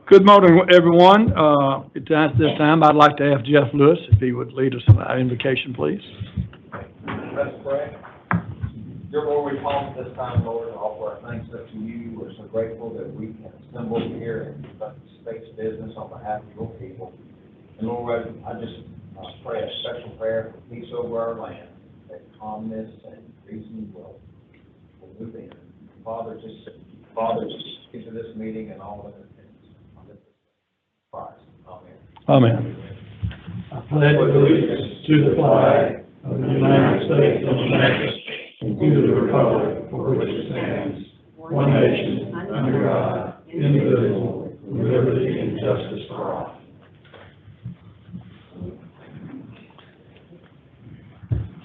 Good morning, everyone. At this time, I'd like to ask Jeff Lewis if he would lead us in our invocation, please. Let's pray. Dear Lord, we pause this time, Lord, and offer our thanks up to you. We're so grateful that we can assemble here and conduct this space business on behalf of your people. And Lord, I just pray a special prayer for peace over our land, that calmness and reason will move in. Father, just into this meeting and all of it. Christ. Amen. Amen. I pledge allegiance to the flag of the United States of America and to the republic for which it stands, one nation, under God, indivisible, with liberty and justice for all.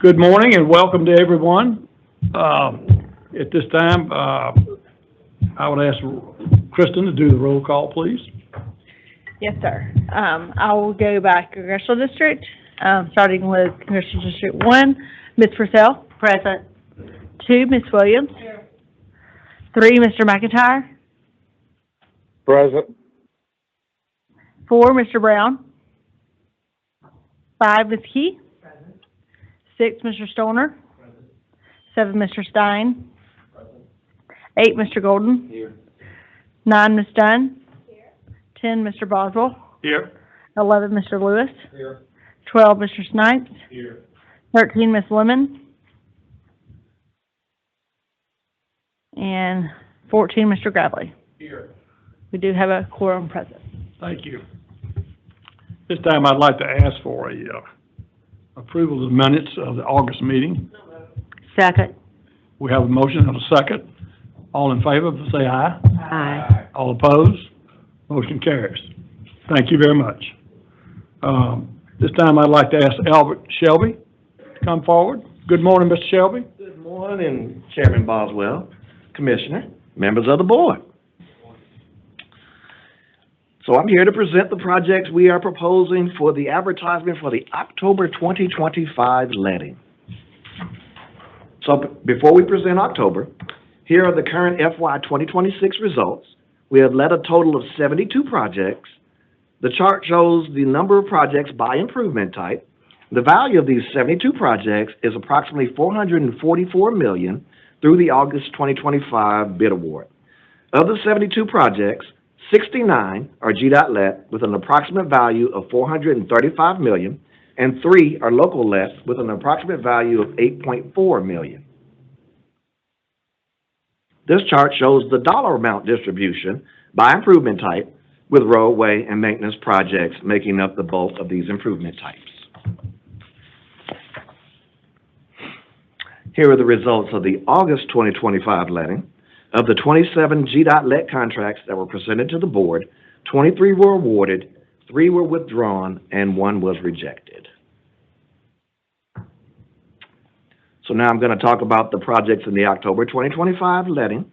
Good morning and welcome to everyone. At this time, I would ask Kristen to do the roll call, please. Yes, sir. I will go by congressional district, starting with Congressional District 1, Ms. Purcell. Present. 2, Ms. Williams. Here. 3, Mr. McIntyre. Present. 4, Mr. Brown. 5, Ms. Key. Present. 6, Mr. Stoner. Present. 7, Mr. Stein. Present. 8, Mr. Golden. Here. 9, Ms. Dunn. 10, Mr. Boswell. Here. 11, Mr. Lewis. Here. 12, Mr. Snipes. Here. 13, Ms. Lemon. And 14, Mr. Gravely. Here. We do have a quorum present. Thank you. This time, I'd like to ask for a approval of the minutes of the August meeting. Second. We have a motion and a second. All in favor, say aye. Aye. All opposed? Motion carries. Thank you very much. This time, I'd like to ask Albert Shelby to come forward. Good morning, Mr. Shelby. Good morning, Chairman Boswell, Commissioner, members of the board. So I'm here to present the projects we are proposing for the advertisement for the October 2025 letting. So before we present October, here are the current FY 2026 results. We have let a total of 72 projects. The chart shows the number of projects by improvement type. The value of these 72 projects is approximately $444 million through the August 2025 bid award. Of the 72 projects, 69 are GDOT let with an approximate value of $435 million, and 3 are local let with an approximate value of $8.4 million. This chart shows the dollar amount distribution by improvement type, with roadway and maintenance projects making up the bulk of these improvement types. Here are the results of the August 2025 letting. Of the 27 GDOT let contracts that were presented to the board, 23 were awarded, 3 were withdrawn, and 1 was rejected. So now I'm going to talk about the projects in the October 2025 letting.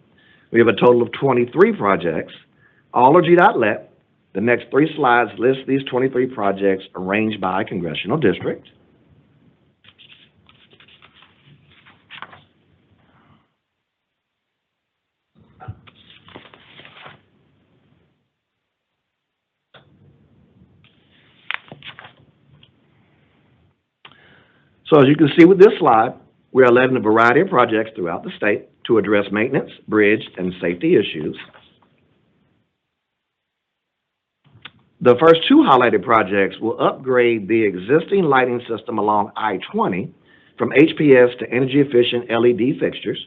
We have a total of 23 projects. All are GDOT let. The next 3 slides list these 23 projects arranged by congressional district. So as you can see with this slide, we are letting a variety of projects throughout the state to address maintenance, bridge, and safety issues. The first 2 highlighted projects will upgrade the existing lighting system along I-20 from HPS to energy-efficient LED fixtures.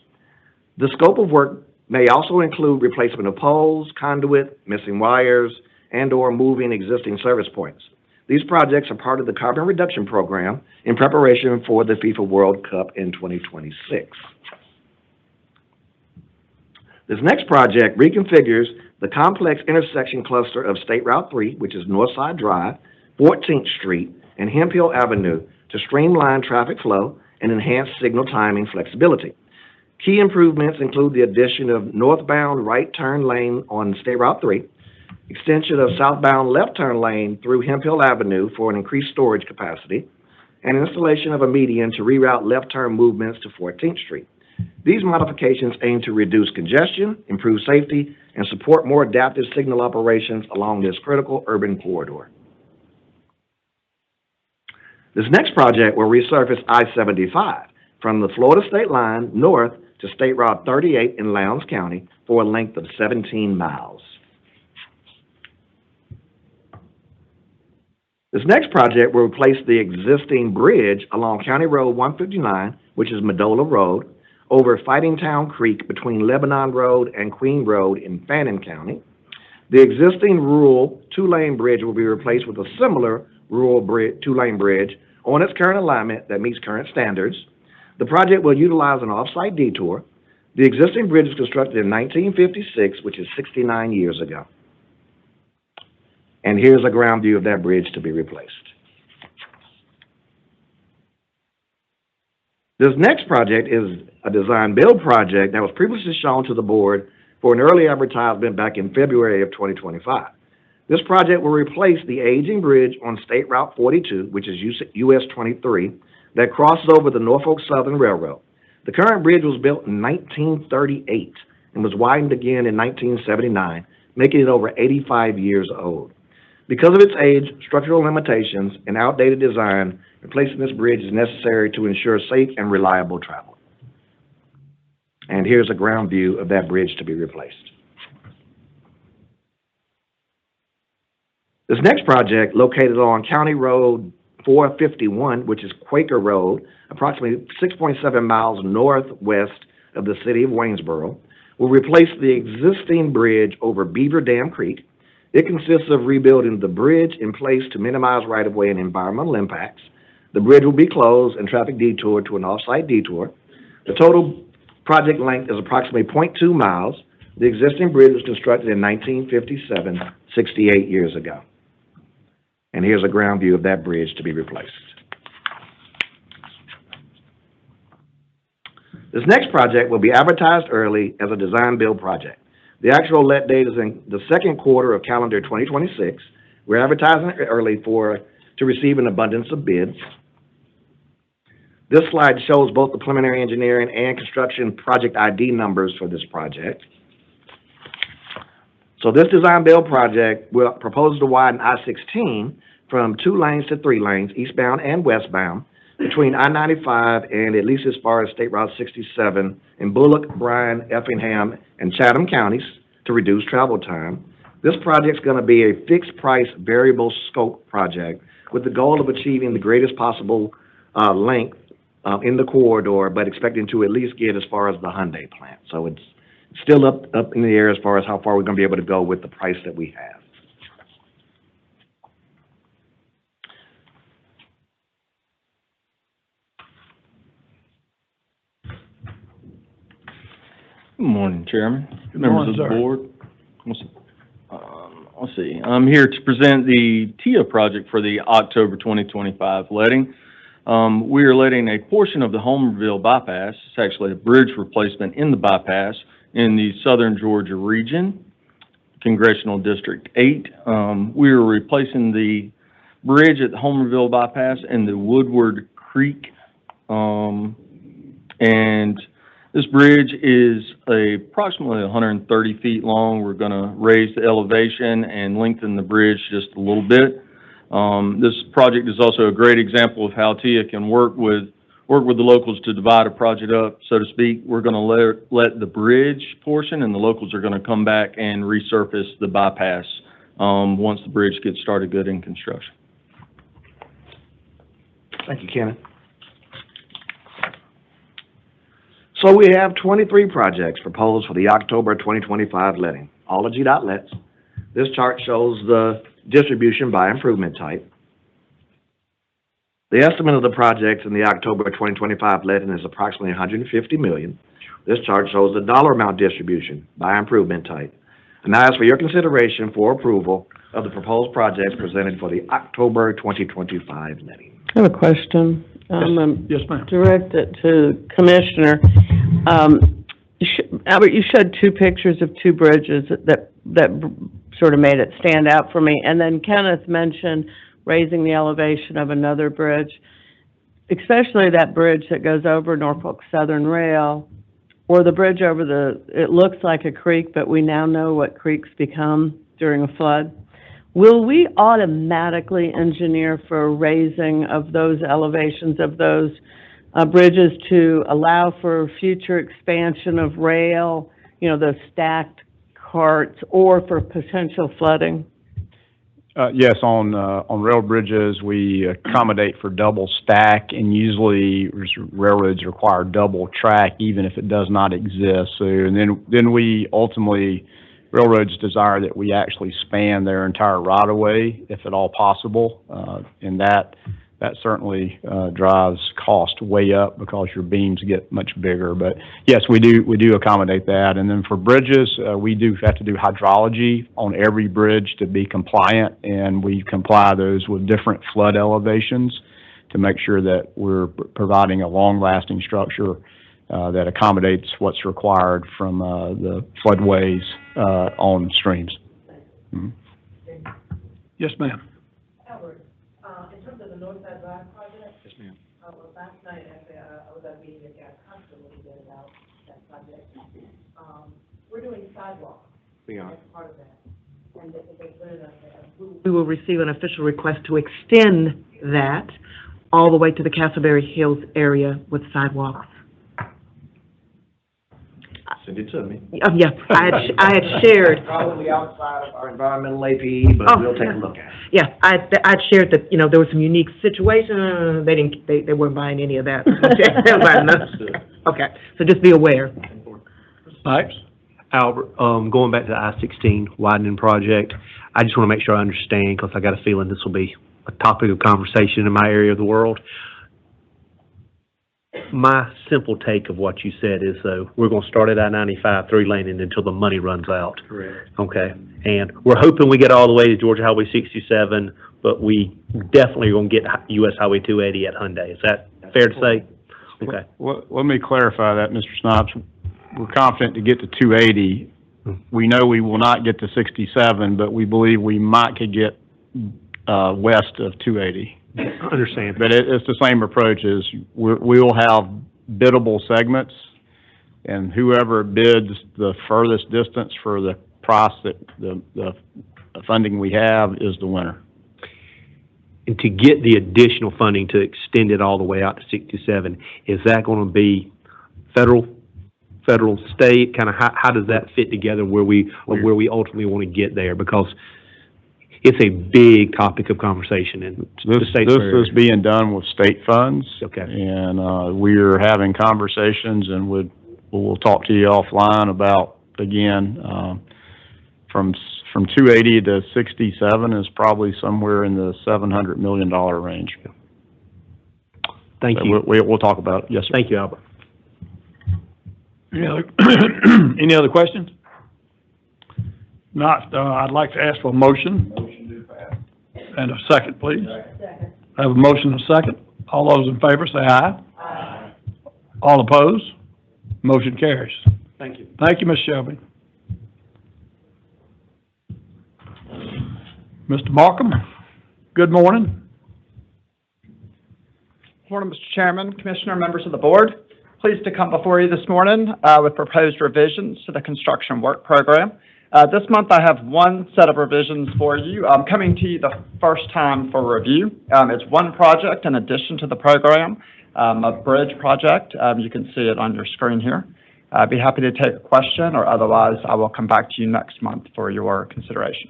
The scope of work may also include replacement of poles, conduit, missing wires, and/or moving existing service points. These projects are part of the carbon reduction program in preparation for the FIFA World Cup in 2026. This next project reconfigures the complex intersection cluster of State Route 3, which is Northside Drive, 14th Street, and Hemphill Avenue to streamline traffic flow and enhance signal timing flexibility. Key improvements include the addition of northbound right turn lane on State Route 3, extension of southbound left turn lane through Hemphill Avenue for an increased storage capacity, and installation of a median to reroute left turn movements to 14th Street. These modifications aim to reduce congestion, improve safety, and support more adaptive signal operations along this critical urban corridor. This next project will resurface I-75 from the Florida state line north to State Route 38 in Lowndes County for a length of 17 miles. This next project will replace the existing bridge along County Road 159, which is Medola Road, over Fighting Town Creek between Lebanon Road and Queen Road in Fannin County. The existing rural two-lane bridge will be replaced with a similar rural two-lane bridge on its current alignment that meets current standards. The project will utilize an off-site detour. The existing bridge was constructed in 1956, which is 69 years ago. And here's a ground view of that bridge to be replaced. This next project is a design-build project that was previously shown to the board for an early advertisement back in February of 2025. This project will replace the aging bridge on State Route 42, which is US 23, that crosses over the Norfolk Southern Railroad. The current bridge was built in 1938 and was widened again in 1979, making it over 85 years old. Because of its age, structural limitations, and outdated design, replacing this bridge is necessary to ensure safe and reliable travel. And here's a ground view of that bridge to be replaced. This next project, located on County Road 451, which is Quaker Road, approximately 6.7 miles northwest of the city of Waynesboro, will replace the existing bridge over Beaver Dam Creek. It consists of rebuilding the bridge in place to minimize right-of-way and environmental impacts. The bridge will be closed and traffic detoured to an off-site detour. The total project length is approximately 0.2 miles. The existing bridge was constructed in 1957, 68 years ago. And here's a ground view of that bridge to be replaced. This next project will be advertised early as a design-build project. The actual let date is in the second quarter of calendar 2026. We're advertising it early to receive an abundance of bids. This slide shows both the preliminary engineering and construction project ID numbers for this project. So this design-build project will propose to widen I-16 from 2 lanes to 3 lanes, eastbound and westbound, between I-95 and at least as far as State Route 67 in Bullock, Bryan, Effingham, and Chatham counties to reduce travel time. This project's going to be a fixed-price, variable scope project with the goal of achieving the greatest possible length in the corridor, but expecting to at least get as far as the Hyundai plant. So it's still up in the air as far as how far we're going to be able to go with the price that we have. Good morning, Chairman. Good Members morning, of the sir. board. Let's see. I'm here to present the TIA project for the October 2025 letting. We are letting a portion of the Homerville bypass. It's actually a bridge replacement in the bypass in the southern Georgia region, Congressional District 8. We are replacing the bridge at the Homerville bypass and the Woodward Creek. And this bridge is approximately 130 feet long. We're going to raise the elevation and lengthen the bridge just a little bit. This project is also a great example of how TIA can work with the locals to divide a project up, so to speak. We're going to let the bridge portion, and the locals are going to come back and resurface the bypass once the bridge gets started good in construction. Thank you, Kenneth. So we have 23 projects proposed for the October 2025 letting, all of GDOT lets. This chart shows the distribution by improvement type. The estimate of the projects in the October 2025 letting is approximately $150 million. This chart shows the dollar amount distribution by improvement type. And I ask for your consideration for approval of the proposed projects presented for the October 2025 letting. I have a question. Yes, ma'am. Direct it to Commissioner. Albert, you showed 2 pictures of 2 bridges that sort of made it stand out for me. And then Kenneth mentioned raising the elevation of another bridge, especially that bridge that goes over Norfolk Southern Rail. or the bridge over it looks like a creek, but we now know what creeks become during a flood. Will we automatically engineer for a raising of those elevations of those bridges to allow for future expansion of rail, the stacked carts, or for potential flooding? Yes, on rail bridges, we accommodate for double stack, and usually railroads require double track even if it does not exist. So, and then we ultimately, railroads desire that we actually span their entire right-of-way, if at all possible, and that certainly drives cost way up because your beams get much bigger. But yes, we do accommodate that. And then for bridges, we do have to do hydrology on every bridge to be compliant, and we comply those with different flood elevations to make sure that we're providing a long-lasting structure that accommodates what's required from the floodways on streams. Mm-hmm. Yes, ma'am. Albert, in terms of the Northside Drive project, Yes, ma'am. well, last night, actually, I was at a meeting at Gas Hospital again about that project. We're doing sidewalks. We are. As part of that. And we will receive an official request to extend that all the way to the Castleberry Hills area with sidewalks. Send it to me. Yeah, I had shared. Probably outside of our environmental APE, but we'll take a look at it. Yeah, I'd shared that, there was some unique situation, they weren't buying any of that. They were buying nothing. Okay, so just be aware. Snipes? Albert, going back to the I-16 widening project, I just want to make sure I understand, because I got a feeling this will be a topic of conversation in my area of the world. My simple take of what you said is, though, we're going to start at I-95 3-laning until the money runs out. Correct. Okay, and we're hoping we get all the way to Georgia Highway 67, but we definitely are going to get US Highway 280 at Hyundai. Is that fair to say? Okay. Well, let me clarify that, Mr. Snipes. We're confident to get to 280. We know we will not get to 67, but we believe we might could get west of 280. Understand. But it's the same approach as we will have biddable segments, and whoever bids the furthest distance for the price that the funding we have is the winner. And to get the additional funding to extend it all the way out to 67, is that going to be federal, state? Kind of how does that fit together where we ultimately want to get there? Because it's a big topic of conversation in the state. This is being done with state funds. Okay. And we're having conversations, and we'll talk to you offline about, again, from 280 to 67 is probably somewhere in the $700 million range. Thank So you. we'll talk about it. Yes, sir. Thank you, Albert. Any other questions? Not, I'd like to ask for a motion. Motion to pass. And a second, please. Second. I have a motion and a second. All those in favor say aye. Aye. All opposed? Motion carries. Thank you. Thank you, Ms. Shelby. Mr. Markham, good morning. Morning, Mr. Chairman, Commissioner, members of the board. Pleased to come before you this morning with proposed revisions to the construction work program. This month I have one set of revisions for you. I'm coming to you the first time for review. It's one project in addition to the program, a bridge project. You can see it on your screen here. I'd be happy to take a question, or otherwise I will come back to you next month for your consideration.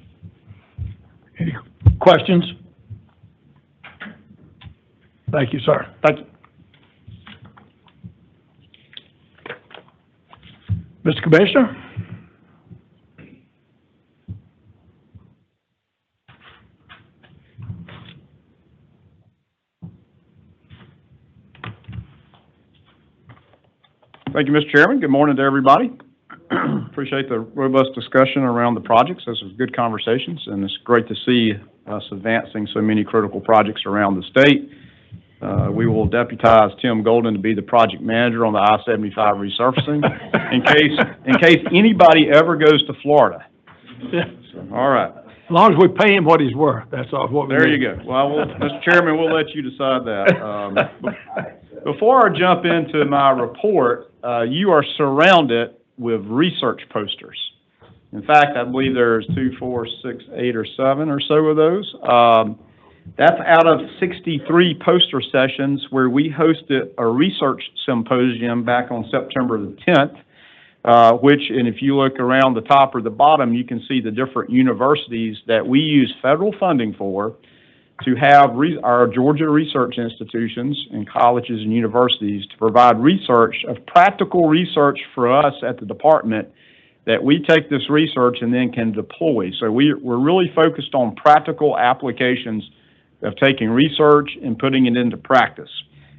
Any questions? Thank you, sir. Thank you. Mr. Commissioner? Thank you, Mr. Chairman. Good morning to everybody. Appreciate the robust discussion around the projects. Those were good conversations, and it's great to see us advancing so many critical projects around the state. We will deputize Tim Golden to be the project manager on the I-75 resurfacing in case anybody ever goes to Florida. So, all right. As long as we pay him what he's worth, that's all. What we There need. you go. Well, Mr. Chairman, we'll let you decide that. Before I jump into my report, you are surrounded with research posters. In fact, I believe there's 2, 4, 6, 8, or 7 or so of those. That's out of 63 poster sessions where we hosted a research symposium back on September the 10th, and if you look around the top or the bottom, you can see the different universities that we use federal funding for to have our Georgia research institutions and colleges and universities to provide research of practical research for us at the department that we take this research and then can deploy. So we're really focused on practical applications of taking research and putting it into practice.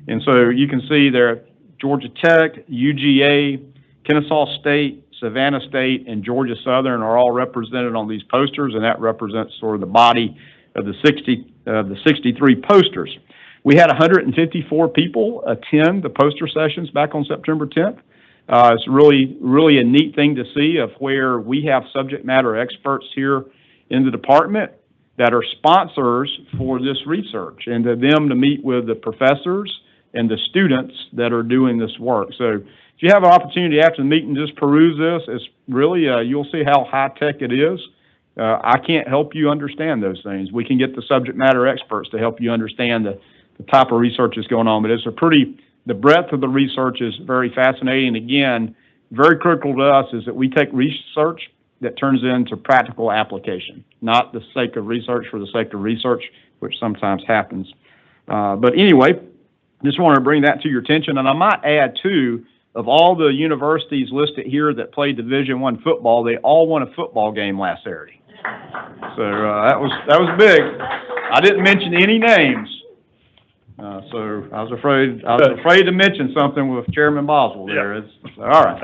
And so you can see there, Georgia Tech, UGA, Kennesaw State, Savannah State, and Georgia Southern are all represented on these posters, and that represents sort of the body of the 63 posters. We had 154 people attend the poster sessions back on September 10th. It's really a neat thing to see of where we have subject matter experts here in the department that are sponsors for this research, and to them to meet with the professors and the students that are doing this work. So if you have an opportunity after the meeting, just peruse this. It's really, you'll see how high-tech it is. I can't help you understand those things. We can get the subject matter experts to help you understand the type of research that's going on, but the breadth of the research is very fascinating. Again, very critical to us is that we take research that turns into practical application, not the sake of research for the sake of research, which sometimes happens. But anyway, just wanted to bring that to your attention. And I might add, too, of all the universities listed here that play Division I football, they all won a football game last Saturday. So that was big. I didn't mention any names. So I was afraid to mention something with Chairman Boswell there. All right.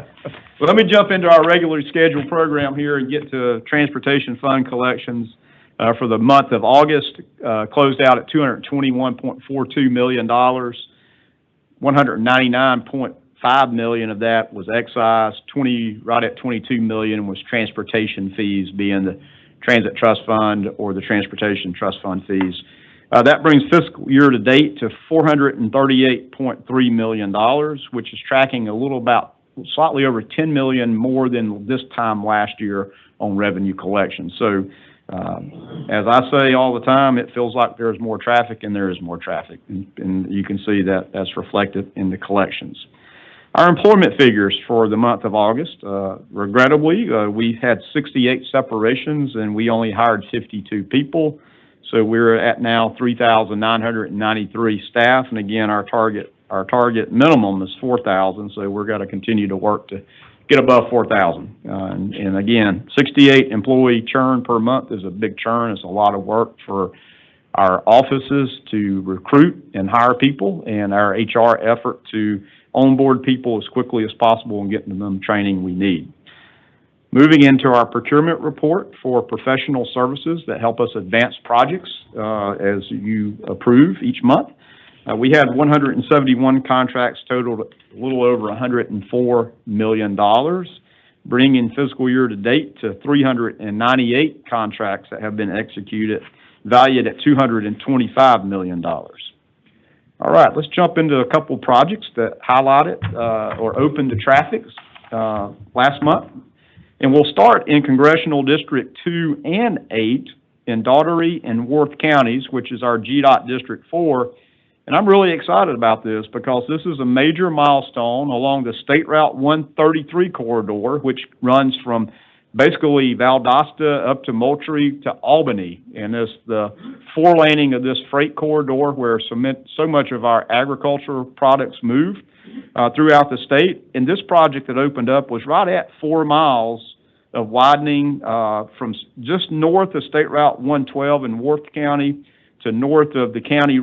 Well, let me jump into our regularly scheduled program here and get to transportation fund collections for the month of August. Closed out at $221.42 million. $199.5 million of that was excise. Right at $22 million was transportation fees, being the Transit Trust Fund or the Transportation Trust Fund fees. That brings fiscal year to date to $438.3 million, which is tracking slightly over $10 million more than this time last year on revenue collection. So, as I say all the time, it feels like there's more traffic, and there is more traffic, and you can see that that's reflected in the collections. Our employment figures for the month of August, regrettably, we had 68 separations, and we only hired 52 people. So we're at now 3,993 staff, and again, our target minimum is 4,000. So we're going to continue to work to get above 4,000. And again, 68 employee churn per month is a big churn. It's a lot of work for our offices to recruit and hire people, and our HR effort to onboard people as quickly as possible and getting them training we need. Moving into our procurement report for professional services that help us advance projects as you approve each month. We had 171 contracts totaled a little over $104 million, bringing fiscal year to date to 398 contracts that have been executed, valued at $225 million. All right, let's jump into a couple projects that highlighted or opened to traffic last month. And we'll start in Congressional District 2 and 8 in Daugherty and Worth counties, which is our GDOT District 4. And I'm really excited about this because this is a major milestone along the State Route 133 corridor, which runs from basically Valdosta up to Moultrie to Albany. And it's the four-laning of this freight corridor where so much of our agricultural products move throughout the state. And this project that opened up was right at 4 miles of widening from just north of State Route 112 in Worth County to north of the county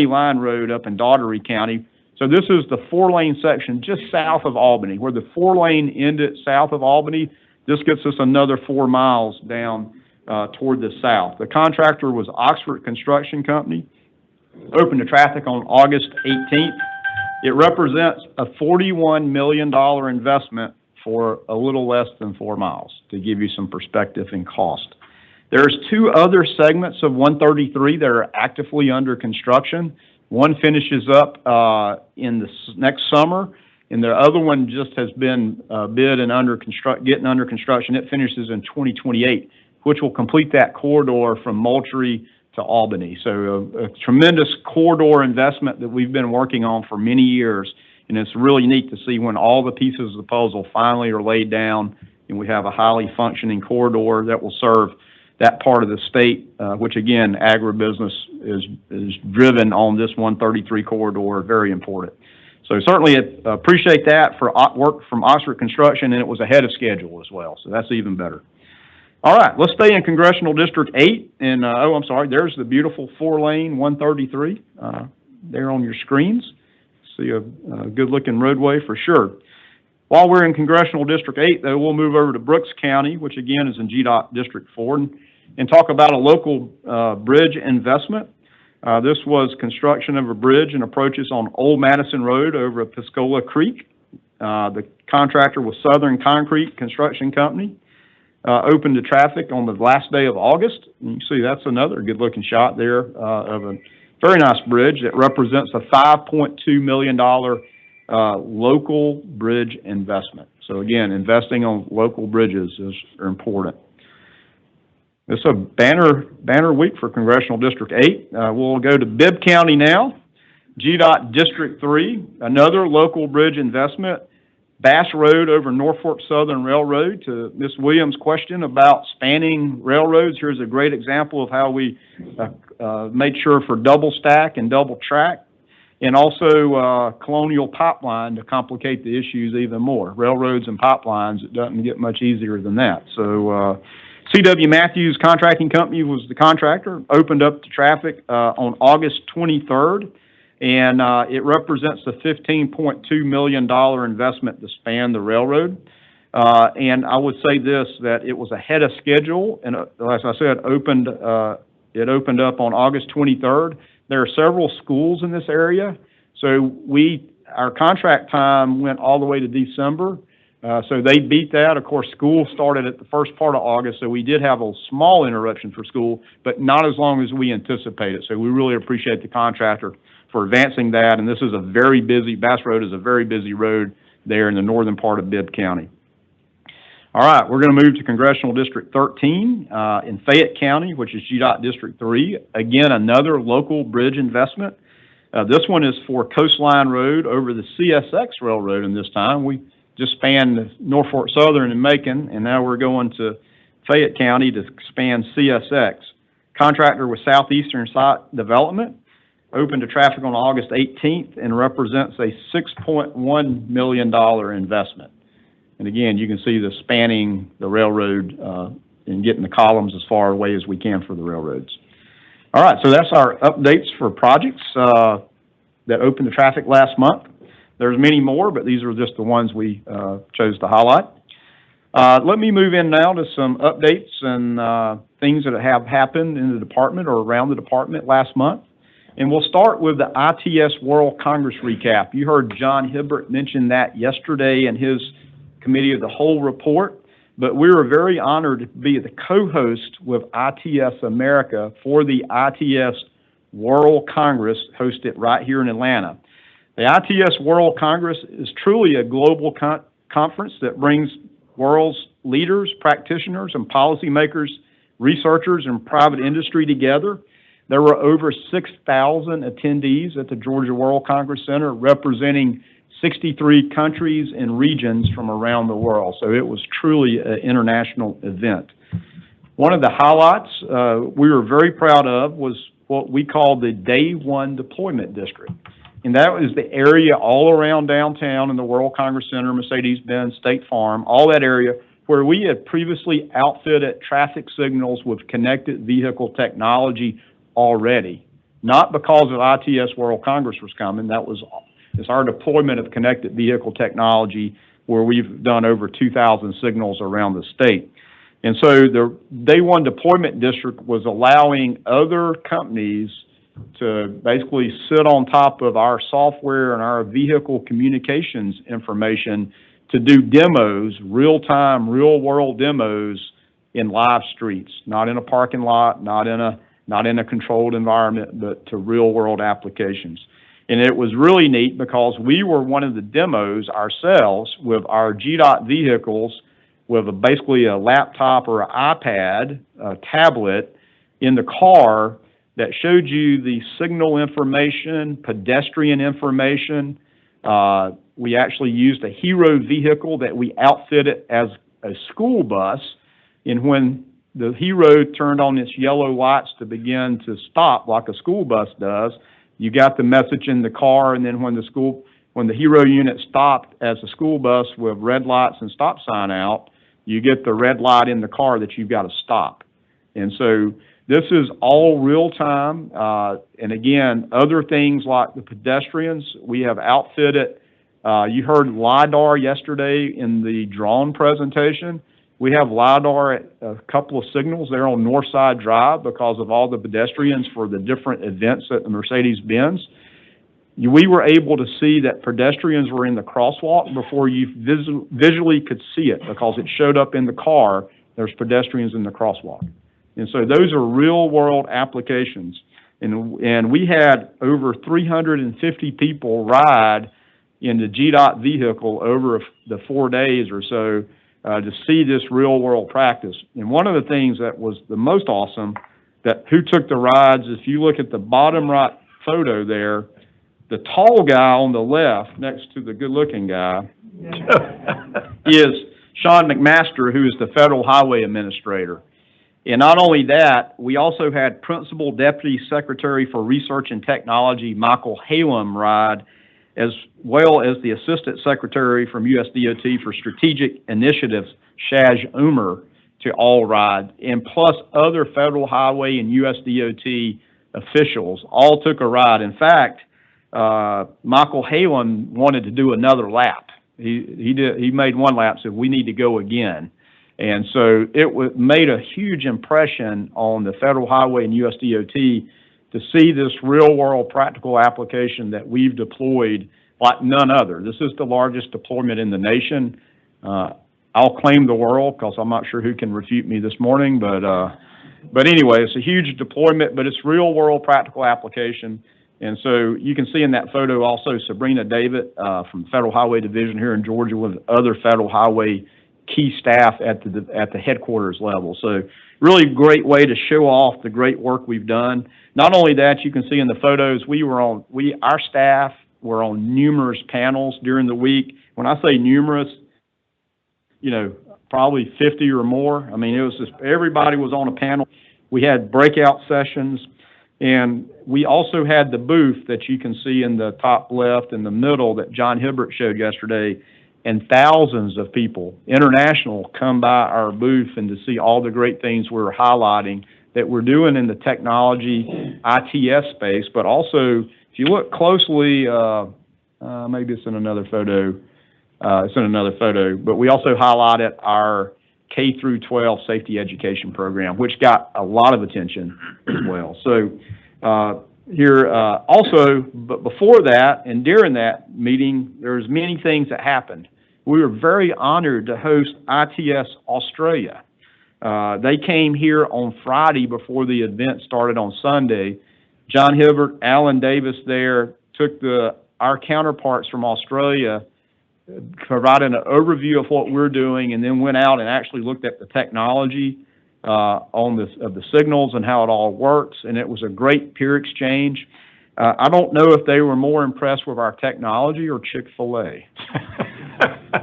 line road up in Daugherty County. So this is the 4-lane section just south of Albany. Where the 4-lane ended south of Albany, this gets us another 4 miles down toward the south. The contractor was Oxford Construction Company, opened to traffic on August 18th. It represents a $41 million investment for a little less than 4 miles, to give you some perspective in cost. There's 2 other segments of 133 that are actively under construction. One finishes up in the next summer, and the other one just has been bid and getting under construction. It finishes in 2028, which will complete that corridor from Moultrie to Albany. So a tremendous corridor investment that we've been working on for many years, and it's really neat to see when all the pieces of the puzzle finally are laid down, and we have a highly functioning corridor that will serve that part of the state, which again, agribusiness is driven on this 133 corridor, very important. So certainly appreciate that for work from Oxford Construction, and it was ahead of schedule as well, so that's even better. All right, let's stay in Congressional District 8, and, I'm sorry, there's the beautiful 4-lane 133 there on your screens. See a good-looking roadway for sure. While we're in Congressional District 8, though, we'll move over to Brooks County, which again is in GDOT District 4, and talk about a local bridge investment. This was construction of a bridge and approaches on Old Madison Road over Piscola Creek. The contractor was Southern Concrete Construction Company. Opened to traffic on the last day of August. And you can see that's another good-looking shot there of a very nice bridge that represents a $5.2 million local bridge investment. So again, investing on local bridges is important. It's a banner week for Congressional District 8. We'll go to Bibb County now. GDOT District 3, another local bridge investment. Bass Road over Norfolk Southern Railroad. To Ms. Williams' question about spanning railroads, here's a great example of how we made sure for double stack and double track, and also Colonial Pipeline to complicate the issues even more. Railroads and pipelines, it doesn't get much easier than that. So C.W. Matthews Contracting Company was the contractor, opened up to traffic on August 23rd. And it represents a $15.2 million investment to span the railroad. And I would say this, that it was ahead of schedule, and as I said, it opened up on August 23rd. There are several schools in this area, so our contract time went all the way to December. So they beat that. Of course, school started at the first part of August, so we did have a small interruption for school, but not as long as we anticipated. So we really appreciate the contractor for advancing that, and this is Bass Road is a very busy road there in the northern part of Bibb County. All right, we're going to move to Congressional District 13 in Fayette County, which is GDOT District 3. Again, another local bridge investment. This one is for Coastline Road over the CSX Railroad, and this time we just spanned Norfolk Southern and Macon, and now we're going to Fayette County to span CSX. Contractor was Southeastern Site Development. Opened to traffic on August 18th and represents a $6.1 million investment. And again, you can see the spanning the railroad and getting the columns as far away as we can for the railroads. All right, so that's our updates for projects that opened to traffic last month. There's many more, but these are just the ones we chose to highlight. Let me move in now to some updates and things that have happened in the department or around the department last month. And we'll start with the ITS World Congress recap. You heard John Hibbert mention that yesterday in his Committee of the Whole report, but we were very honored to be the co-host with ITS America for the ITS World Congress hosted right here in Atlanta. The ITS World Congress is truly a global conference that brings world's leaders, practitioners, and policymakers, researchers, and private industry together. There were over 6,000 attendees at the Georgia World Congress Center, representing 63 countries and regions from around the world. So it was truly an international event. One of the highlights we were very proud of was what we call the Day One Deployment District. And that was the area all around downtown in the World Congress Center, Mercedes-Benz, State Farm, all that area where we had previously outfitted traffic signals with connected vehicle technology already. Not because of ITS World Congress was coming, it's our deployment of connected vehicle technology where we've done over 2,000 signals around the state. And so the Day One Deployment District was allowing other companies to basically sit on top of our software and our vehicle communications information to do demos, real-time, real-world demos in live streets, not in a parking lot, not in a not in a controlled environment, but to real-world applications. And it was really neat because we were one of the demos ourselves with our GDOT vehicles with basically a laptop or an iPad, a tablet in the car that showed you the signal information, pedestrian information. We actually used a Hero vehicle that we outfitted as a school bus, and when the Hero turned on its yellow lights to begin to stop like a school bus does, you got the message in the car, and then when the Hero unit stopped as a school bus with red lights and stop sign out, you get the red light in the car that you've got to stop. And so this is all real time. And again, other things like the pedestrians, we have outfitted. You heard LiDAR yesterday in the drone presentation. We have LiDAR at a couple of signals there on Northside Drive because of all the pedestrians for the different events at the Mercedes-Benz. We were able to see that pedestrians were in the crosswalk before you visually could see it because it showed up in the car, there's pedestrians in the crosswalk. And so those are real-world applications. And we had over 350 people ride in the GDOT vehicle over the 4 days or so to see this real-world practice. And one of the things that was the most awesome, that who took the rides, if you look at the bottom right photo there, the tall guy on the left, next to the good-looking guy, is Sean McMaster, who is the Federal Highway Administrator. And not only that, we also had Principal Deputy Secretary for Research and Technology, Michael Halem, ride, as well as the Assistant Secretary from USDOT for Strategic Initiatives, Shaj Umer, to all ride, and plus other Federal Highway and USDOT officials all took a ride. In fact, Michael Halem wanted to do another lap. He made one lap, said, we need to go again. And so it made a huge impression on the Federal Highway and USDOT to see this real-world practical application that we've deployed like none other. This is the largest deployment in the nation. I'll claim the world because I'm not sure who can refute me this morning, but anyway, it's a huge deployment, but it's real-world practical application. And so you can see in that photo also Sabrina David from Federal Highway Division here in Georgia with other Federal Highway key staff at the headquarters level. So really great way to show off the great work we've done. Not only that, you can see in the photos, our staff were on numerous panels during the week. When I say numerous, probably 50 or more. I mean, it was just, everybody was on a panel. We had breakout sessions, and we also had the booth that you can see in the top left in the middle that John Hibbert showed yesterday, and thousands of people, international, come by our booth and to see all the great things we're highlighting that we're doing in the technology ITS space, but also, if you look closely, maybe it's in another photo, but we also highlighted our K through 12 safety education program, which got a lot of attention as well. So but before that and during that meeting, there's many things that happened. We were very honored to host ITS Australia. They came here on Friday before the event started on Sunday. John Hibbert, Alan Davis there took our counterparts from Australia, provided an overview of what we're doing, and then went out and actually looked at the technology of the signals and how it all works, and it was a great peer exchange. I don't know if they were more impressed with our technology or Chick-fil-A,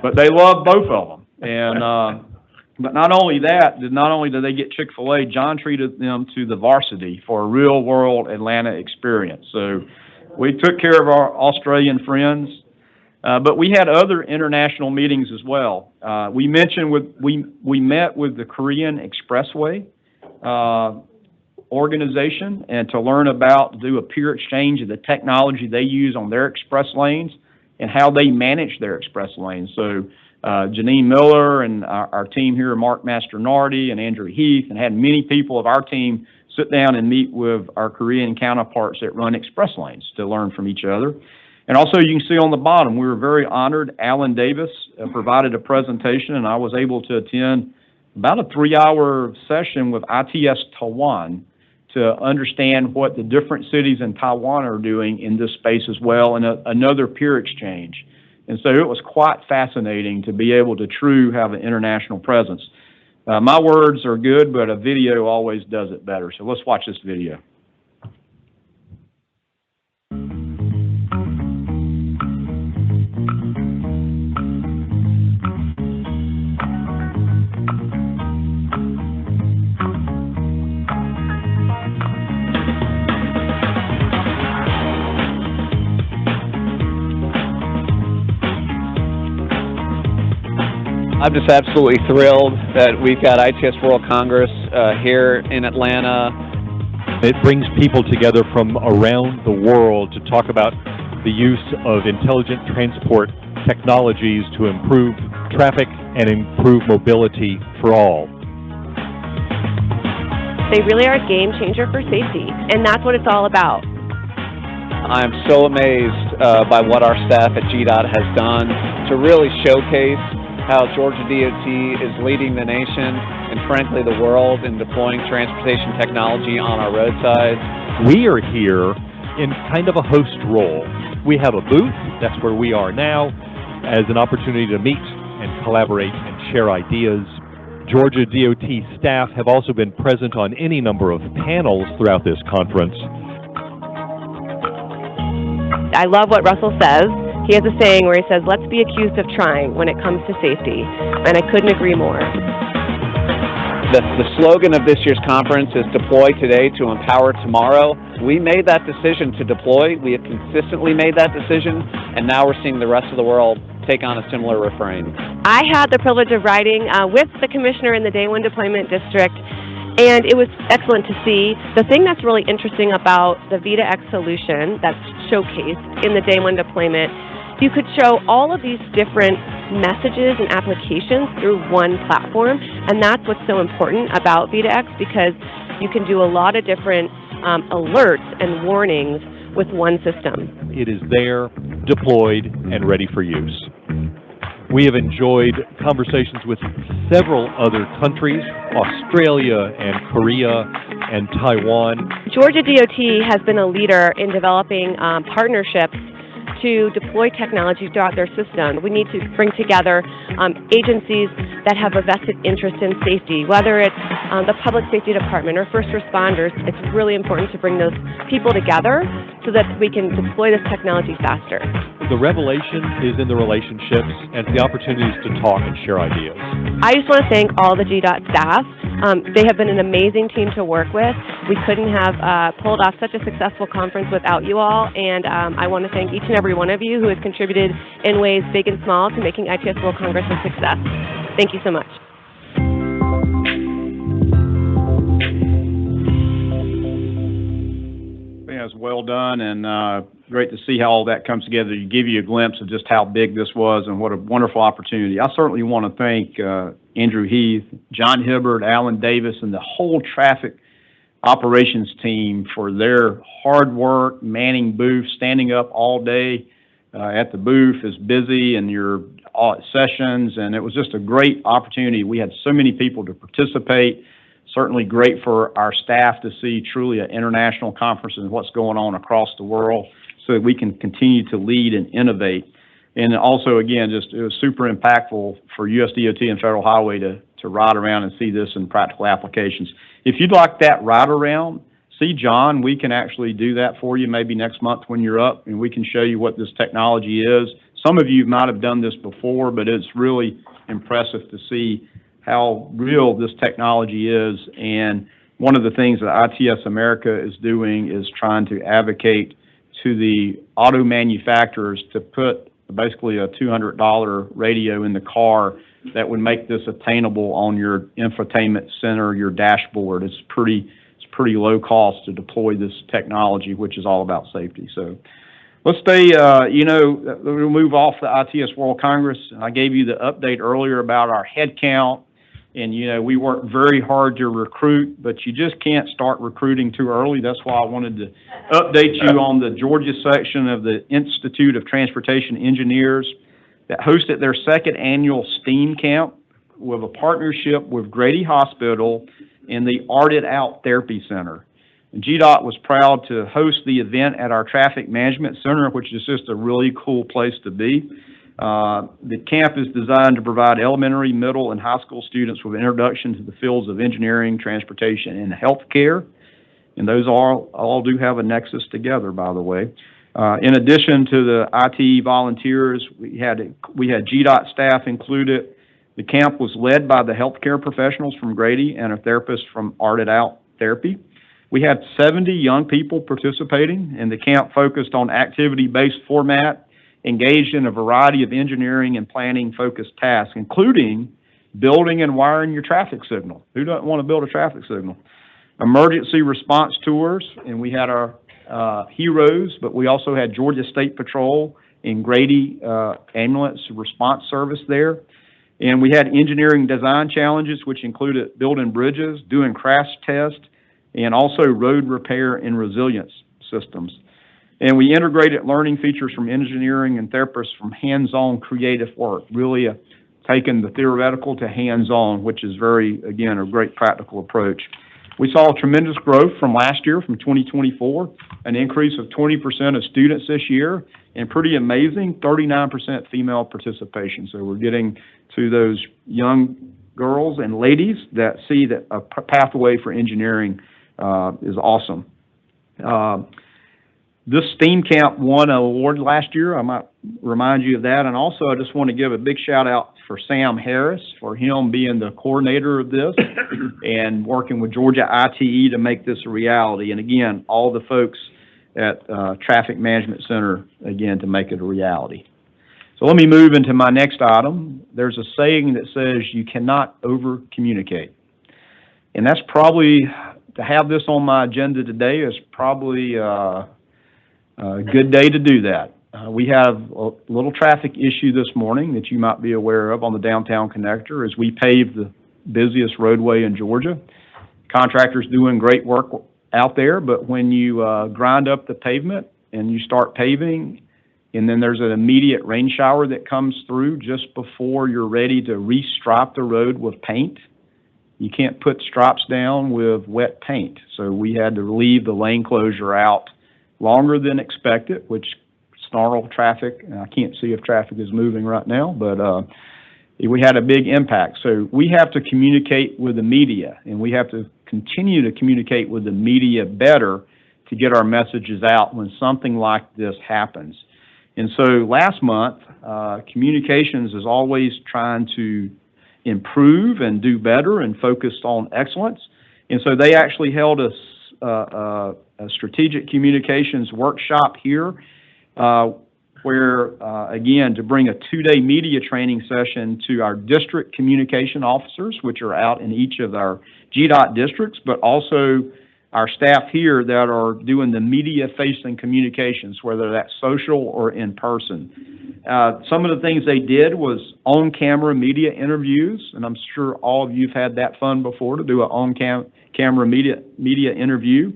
but they loved both of them. And but not only did they get Chick-fil-A, John treated them to the Varsity for a real-world Atlanta experience. So we took care of our Australian friends. But we had other international meetings as well. We met with the Korean Expressway organization and to do a peer exchange of the technology they use on their express lanes and how they manage their express lanes. So Janine Miller and our team here, Mark Masternardi and Andrew Heath, and had many people of our team sit down and meet with our Korean counterparts that run express lanes to learn from each other. And also, you can see on the bottom, we were very honored. Alan Davis provided a presentation, and I was able to attend about a 3-hour session with ITS Taiwan to understand what the different cities in Taiwan are doing in this space as well, and another peer exchange. And so it was quite fascinating to be able to have an international presence. My words are good, but a video always does it better. So let's watch this video. I'm just absolutely thrilled that we've got ITS World Congress here in Atlanta. It brings people together from around the world to talk about the use of intelligent transport technologies to improve traffic and improve mobility for all. They really are a game changer for safety, and that's what it's all about. I'm so amazed by what our staff at GDOT has done to really showcase how Georgia DOT is leading the nation and frankly the world in deploying transportation technology on our roadsides. We are here in kind of a host role. We have a booth, that's where we are now, as an opportunity to meet and collaborate and share ideas. Georgia DOT staff have also been present on any number of panels throughout this conference. I love what Russell says. He has a saying where he says, let's be accused of trying when it comes to safety, and I couldn't agree more. The slogan of this year's conference is deploy today to empower tomorrow. We made that decision to deploy. We have consistently made that decision, and now we're seeing the rest of the world take on a similar refrain. I had the privilege of riding with the commissioner in the Day 1 Deployment District, and it was excellent to see. The thing that's really interesting about the VitaX solution that's showcased in the Day 1 deployment, you could show all of these different messages and applications through one platform, and that's what's so important about VitaX, because you can do a lot of different alerts and warnings with one system. It is there, deployed, and ready for use. We have enjoyed conversations with several other countries, Australia and Korea and Taiwan. Georgia DOT has been a leader in developing partnerships to deploy technology throughout their system. We need to bring together agencies that have a vested interest in safety, whether it's the Public Safety Department or first responders. It's really important to bring those people together so that we can deploy this technology faster. The revelation is in the relationships and the opportunities to talk and share ideas. I just want to thank all the GDOT staff. They have been an amazing team to work with. We couldn't have pulled off such a successful conference without you all, and I want to thank each and every one of you who has contributed in ways big and small to making ITS World Congress a success. Thank you so much. It's well done, and great to see how all that comes together to give you a glimpse of just how big this was and what a wonderful opportunity. I certainly want to thank Andrew Heath, John Hibbard, Alan Davis, and the whole traffic operations team for their hard work, manning booths, standing up all day at the booth is busy, and your sessions, and it was just a great opportunity. We had so many people to participate. Certainly great for our staff to see truly an international conference and what's going on across the world so that we can continue to lead and innovate. And also, again, just it was super impactful for USDOT and Federal Highway to ride around and see this in practical applications. If you'd like that ride around, see John. We can actually do that for you maybe next month when you're up, and we can show you what this technology is. Some of you might have done this before, but it's really impressive to see how real this technology is. And one of the things that ITS America is doing is trying to advocate to the auto manufacturers to put basically a $200 radio in the car that would make this attainable on your infotainment center, your dashboard. It's pretty low cost to deploy this technology, which is all about safety. So let's stay, we'll move off the ITS World Congress. I gave you the update earlier about our head count. And, we work very hard to recruit, but you just can't start recruiting too early. That's why I wanted to update you on the Georgia section of the Institute of Transportation Engineers that hosted their second annual STEAM camp with a partnership with Grady Hospital and the Art It Out Therapy Center. And GDOT was proud to host the event at our Traffic Management Center, which is just a really cool place to be. The camp is designed to provide elementary, middle, and high school students with an introduction to the fields of engineering, transportation, and healthcare. And those all do have a nexus together, by the way. In addition to the IT volunteers, we had GDOT staff included. The camp was led by the healthcare professionals from Grady and a therapist from Art It Out Therapy. We had 70 young people participating, and the camp focused on activity-based format, engaged in a variety of engineering and planning-focused tasks, including building and wiring your traffic signal. Who doesn't want to build a traffic signal? Emergency response tours, and we had our heroes, but we also had Georgia State Patrol and Grady Ambulance Response Service there. And we had engineering design challenges, which included building bridges, doing crash tests, and also road repair and resilience systems. And we integrated learning features from engineering and therapists from hands-on creative work, really taking the theoretical to hands-on, which is again, a great practical approach. We saw tremendous growth from last year, from 2024, an increase of 20% of students this year, and pretty amazing, 39% female participation. So we're getting to those young girls and ladies that see that a pathway for engineering is awesome. This STEAM camp won an award last year. I might remind you of that. And also, I just want to give a big shout out for Sam Harris, for him being the coordinator of this and working with Georgia ITE to make this a reality. And again, all the folks at Traffic Management Center, again, to make it a reality. So let me move into my next item. There's a saying that says you cannot over-communicate. And that's probably, to have this on my agenda today is probably a good day to do that. We have a little traffic issue this morning that you might be aware of on the downtown connector as we pave the busiest roadway in Georgia. Contractors doing great work out there, but when you grind up the pavement and you start paving, and then there's an immediate rain shower that comes through just before you're ready to restripe the road with paint, you can't put stripes down with wet paint. So we had to leave the lane closure out longer than expected, which snarled traffic. I can't see if traffic is moving right now, but we had a big impact. So we have to communicate with the media, and we have to continue to communicate with the media better to get our messages out when something like this happens. And so last month, communications is always trying to improve and do better and focused on excellence. And so they actually held a strategic communications workshop here where, again, to bring a 2-day media training session to our district communication officers, which are out in each of our GDOT districts, but also our staff here that are doing the media-facing communications, whether that's social or in person. Some of the things they did was on-camera media interviews, and I'm sure all of you have had that fun before to do an on-camera media interview.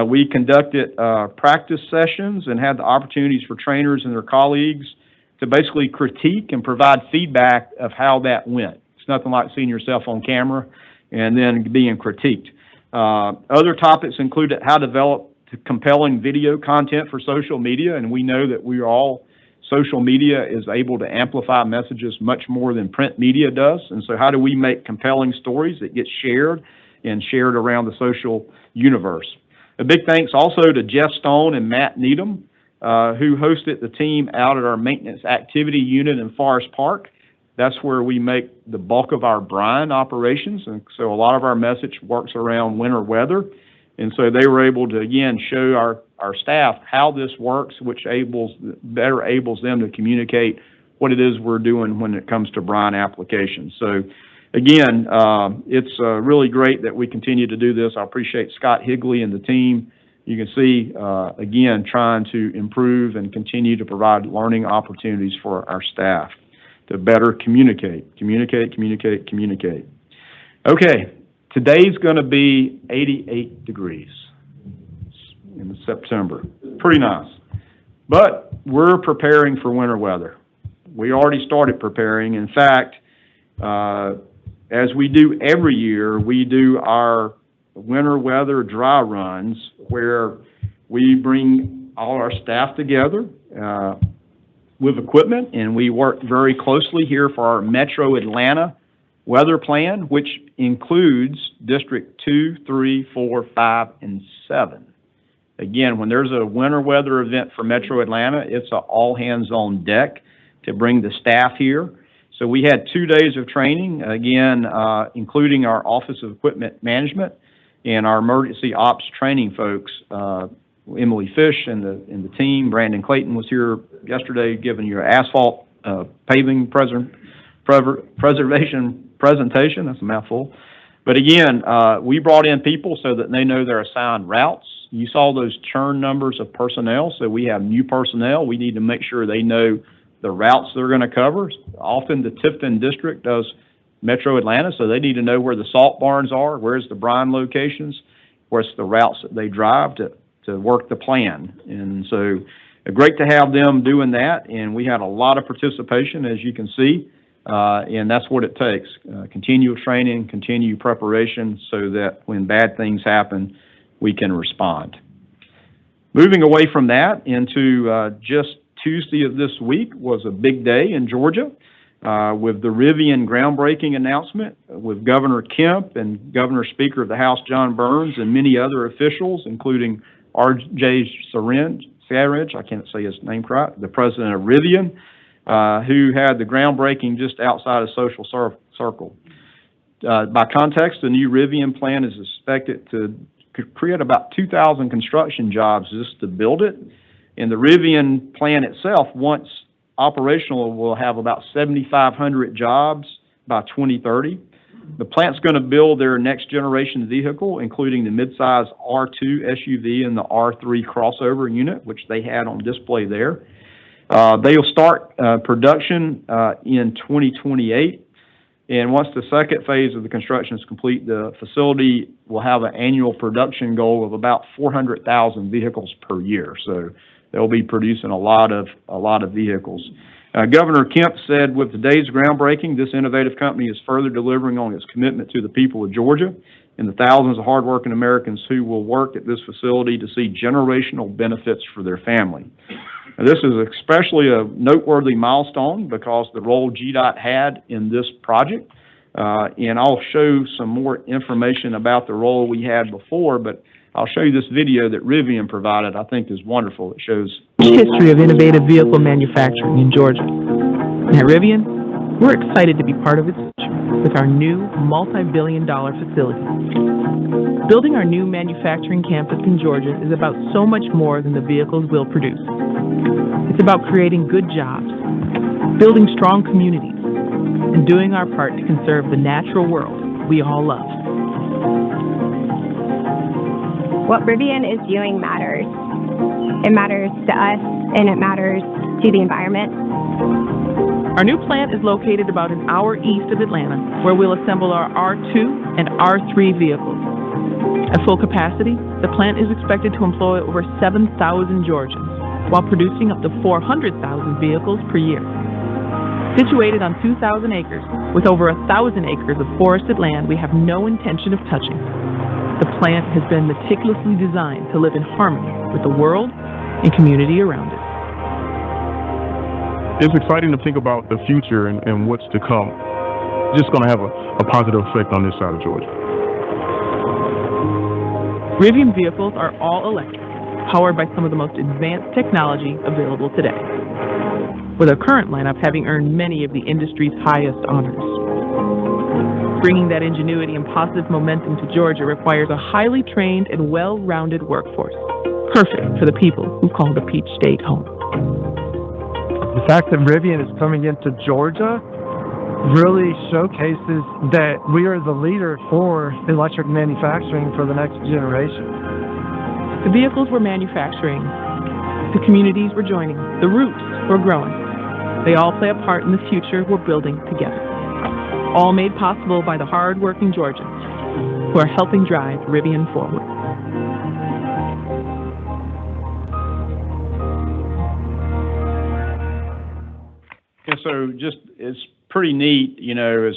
We conducted practice sessions and had the opportunities for trainers and their colleagues to basically critique and provide feedback of how that went. It's nothing like seeing yourself on camera and then being critiqued. Other topics included how to develop compelling video content for social media, and we know that social media is able to amplify messages much more than print media does. And so how do we make compelling stories that get shared and shared around the social universe? A big thanks also to Jeff Stone and Matt Needham, who hosted the team out at our maintenance activity unit in Forest Park. That's where we make the bulk of our brine operations, and so a lot of our message works around winter weather. And so they were able to, again, show our staff how this works, which better enables them to communicate what it is we're doing when it comes to brine applications. So again, it's really great that we continue to do this. I appreciate Scott Higley and the team. You can see, again, trying to improve and continue to provide learning opportunities for our staff to better communicate. Okay, today's going to be 88 degrees in September. Pretty nice. But we're preparing for winter weather. We already started preparing. In fact, as we do every year, we do our winter weather dry runs where we bring all our staff together with equipment, and we work very closely here for our Metro Atlanta weather plan, which includes District 2, 3, 4, 5, and 7. Again, when there's a winter weather event for Metro Atlanta, it's an all-hands-on deck to bring the staff here. So we had 2 days of training, again, including our Office of Equipment Management and our emergency ops training folks. Emily Fish and the team, Brandon Clayton was here yesterday giving your asphalt paving preservation presentation. That's a mouthful. But again, we brought in people so that they know their assigned routes. You saw those churn numbers of personnel, so we have new personnel. We need to make sure they know the routes they're going to cover. Often the Tifton District does Metro Atlanta, so they need to know where the salt barns are, where's the brine locations, where's the routes that they drive to work the plan. And so great to have them doing that, and we had a lot of participation, as you can see, and that's what it takes. Continual training, continued preparation, so that when bad things happen, we can respond. Moving away from that into just Tuesday of this week was a big day in Georgia with the Rivian groundbreaking announcement with Governor Kemp and Governor Speaker of the House John Burns and many other officials, including R.J. Scaridge, I can't say his name correct, the president of Rivian, who had the groundbreaking just outside of Social Circle. By context, the new Rivian plan is expected to create about 2,000 construction jobs just to build it. And the Rivian plan itself, once operational, will have about 7,500 jobs by 2030. The plant's going to build their next generation vehicle, including the midsize R2 SUV and the R3 crossover unit, which they had on display there. They'll start production in 2028. And once the second phase of the construction is complete, the facility will have an annual production goal of about 400,000 vehicles per year. So they'll be producing a lot of vehicles. Governor Kemp said, with today's groundbreaking, this innovative company is further delivering on its commitment to the people of Georgia and the thousands of hardworking Americans who will work at this facility to see generational benefits for their family. Now, this is especially a noteworthy milestone because the role GDOT had in this project, and I'll show some more information about the role we had before, but I'll show you this video that Rivian provided. I think is wonderful. It shows history of innovative vehicle manufacturing in Georgia. And at Rivian, we're excited to be part of its future with our new multi-billion-dollar facility. Building our new manufacturing campus in Georgia is about so much more than the vehicles we'll produce. It's about creating good jobs, building strong communities, and doing our part to conserve the natural world we all love. What Rivian is doing matters. It matters to us, and it matters to the environment. Our new plant is located about an hour east of Atlanta, where we'll assemble our R2 and R3 vehicles. At full capacity, the plant is expected to employ over 7,000 Georgians, while producing up to 400,000 vehicles per year. Situated on 2,000 acres, with over 1,000 acres of forested land we have no intention of touching. The plant has been meticulously designed to live in harmony with the world and community around it. It's exciting to think about the future and what's to come. It's just going to have a positive effect on this side of Georgia. Rivian vehicles are all electric, powered by some of the most advanced technology available today, with our current lineup having earned many of the industry's highest honors. Bringing that ingenuity and positive momentum to Georgia requires a highly trained and well-rounded workforce, perfect for the people who call the Peach State home. The fact that Rivian is coming into Georgia really showcases that we are the leader for electric manufacturing for the next generation. The vehicles we're manufacturing, the communities we're joining, the roots we're growing, they all play a part in the future we're building together. All made possible by the hard-working Georgians who are helping drive Rivian forward. And so just as pretty neat, you know, as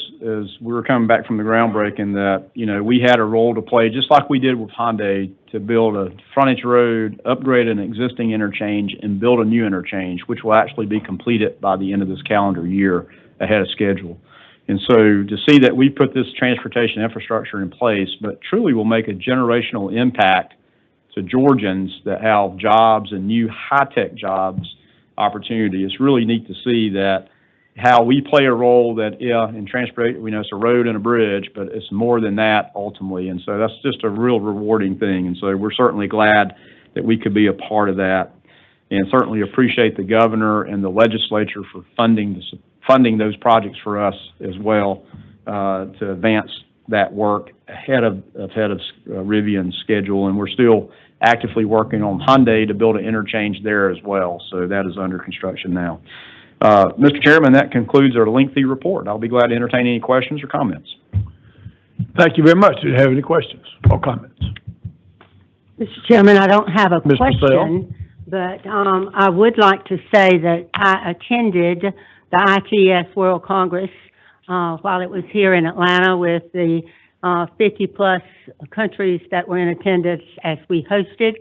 we were coming back from the groundbreaking, that, you know, we had a role to play, just like we did with Hyundai, to build a frontage road, upgrade an existing interchange, and build a new interchange, which will actually be completed by the end of this calendar year ahead of schedule. And so to see that we put this transportation infrastructure in place, but truly will make a generational impact to Georgians that have jobs and new high-tech jobs opportunity, it's really neat to see that how we play a role that, in transport, we know it's a road and a bridge, but it's more than that ultimately. And so that's just a real rewarding thing. And so we're certainly glad that we could be a part of that, and certainly appreciate the governor and the legislature for funding those projects for us as well, to advance that work ahead of Rivian's schedule. And we're still actively working on Hyundai to build an interchange there as well. So that is under construction now. Mr. Chairman, that concludes our lengthy report. I'll be glad to entertain any questions or comments. Thank you very much. Do you have any questions or comments? Mr. Chairman, I don't have a Ms. Purcell? question, but I would like to say that I attended the ITS World Congress while it was here in Atlanta with the 50-plus countries that were in attendance as we hosted.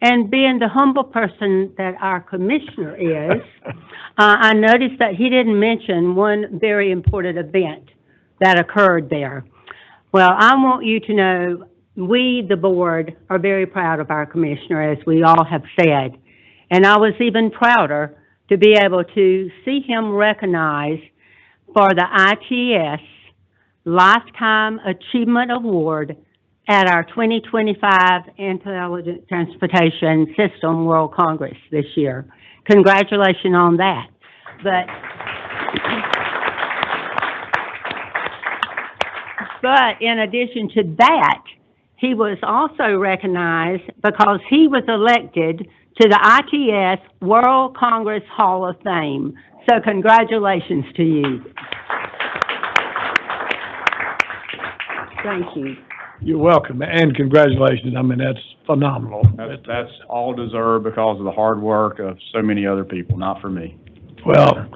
And being the humble person that our commissioner is, I noticed that he didn't mention one very important event that occurred there. Well, I want you to know we, the board, are very proud of our commissioner, as we all have said. And I was even prouder to be able to see him recognized for the ITS Lifetime Achievement Award at our 2025 Intelligent Transportation System World Congress this year. Congratulations on that. But in addition to that, he was also recognized because he was elected to the ITS World Congress Hall of Fame. So congratulations to you. Thank you. You're welcome, and congratulations. I mean, that's phenomenal. That's all deserved because of the hard work of so many other people, not for me. Well,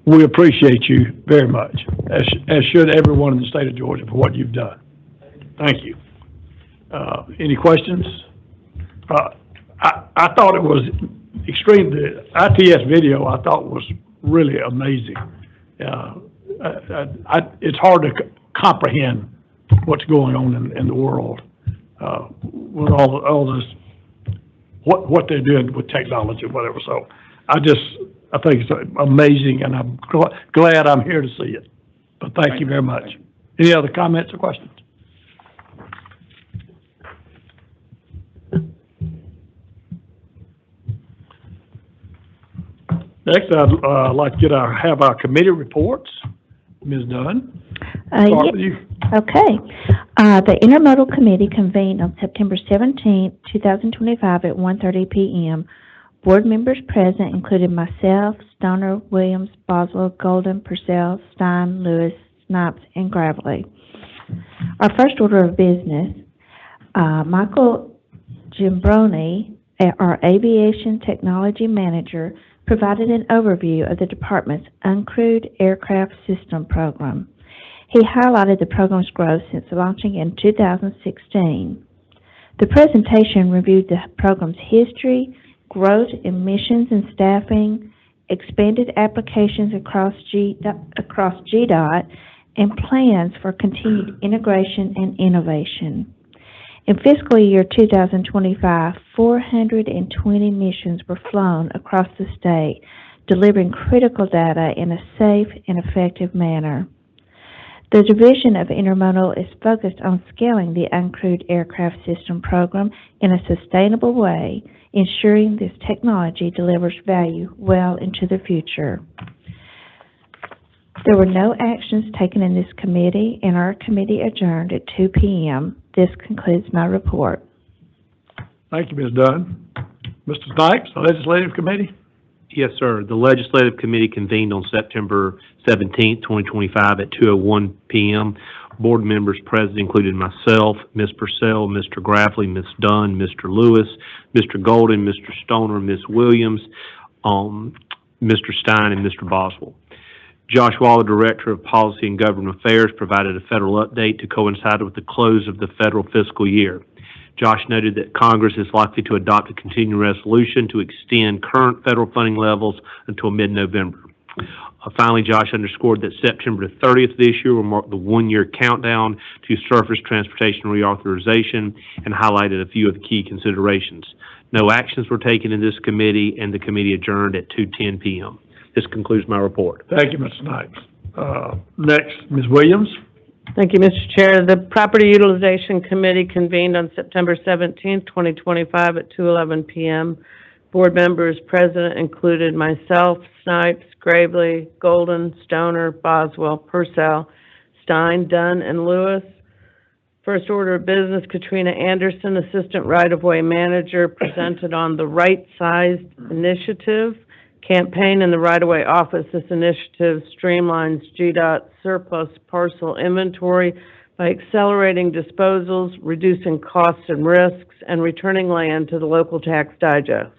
we appreciate you very much, as should everyone in the state of Georgia, for what you've done. Thank you. Any questions? I thought it was extreme. The ITS video I thought was really amazing. It's hard to comprehend what's going on in the world with all this, what they're doing with technology or whatever. So I think it's amazing, and I'm glad I'm here to see it. But thank you very much. Any other comments or questions? Next, I'd like to have our committee reports. Ms. Dunn, start with you. Okay. The Intermodal Committee convened on September 17th, 2025 at 1:30 p.m. Board members present included myself, Stoner, Williams, Boswell, Golden, Purcell, Stein, Lewis, Snipes, and Gravely. Our first order of business, Michael Gimbroni, our Aviation Technology Manager, provided an overview of the department's Uncrewed Aircraft System program. He highlighted the program's growth since launching in 2016. The presentation reviewed the program's history, growth in missions and staffing, expanded applications across GDOT, and plans for continued integration and innovation. In fiscal year 2025, 420 missions were flown across the state, delivering critical data in a safe and effective manner. The Division of Intermodal is focused on scaling the Uncrewed Aircraft System program in a sustainable way, ensuring this technology delivers value well into the future. There were no actions taken in this committee, and our committee adjourned at 2 p.m. This concludes my report. Thank you, Ms. Dunn. Mr. Snipes, the Legislative Committee? Yes, sir. The Legislative Committee convened on September 17th, 2025 at 2:01 p.m. Board members present included myself, Ms. Purcell, Mr. Grafley, Ms. Dunn, Mr. Lewis, Mr. Golden, Mr. Stoner, Ms. Williams, Mr. Stein, and Mr. Boswell. Josh Waller, Director of Policy and Government Affairs, provided a federal update to coincide with the close of the federal fiscal year. Josh noted that Congress is likely to adopt a continuing resolution to extend current federal funding levels until mid-November. Finally, Josh underscored that September 30th this year will mark the one-year countdown to surface transportation reauthorization and highlighted a few of the key considerations. No actions were taken in this committee, and the committee adjourned at 2:10 p.m. This concludes my report. Thank you, Mr. Snipes. Next, Ms. Williams. Thank you, Mr. Chair. The Property Utilization Committee convened on September 17th, 2025 at 2:11 p.m. Board members present included myself, Snipes, Gravely, Golden, Stoner, Boswell, Purcell, Stein, Dunn, and Lewis. First order of business, Katrina Anderson, Assistant Right-of-Way Manager, presented on the Right-Sized Initiative campaign in the Right-of-Way Office. This initiative streamlines GDOT surplus parcel inventory by accelerating disposals, reducing costs and risks, and returning land to the local tax digest.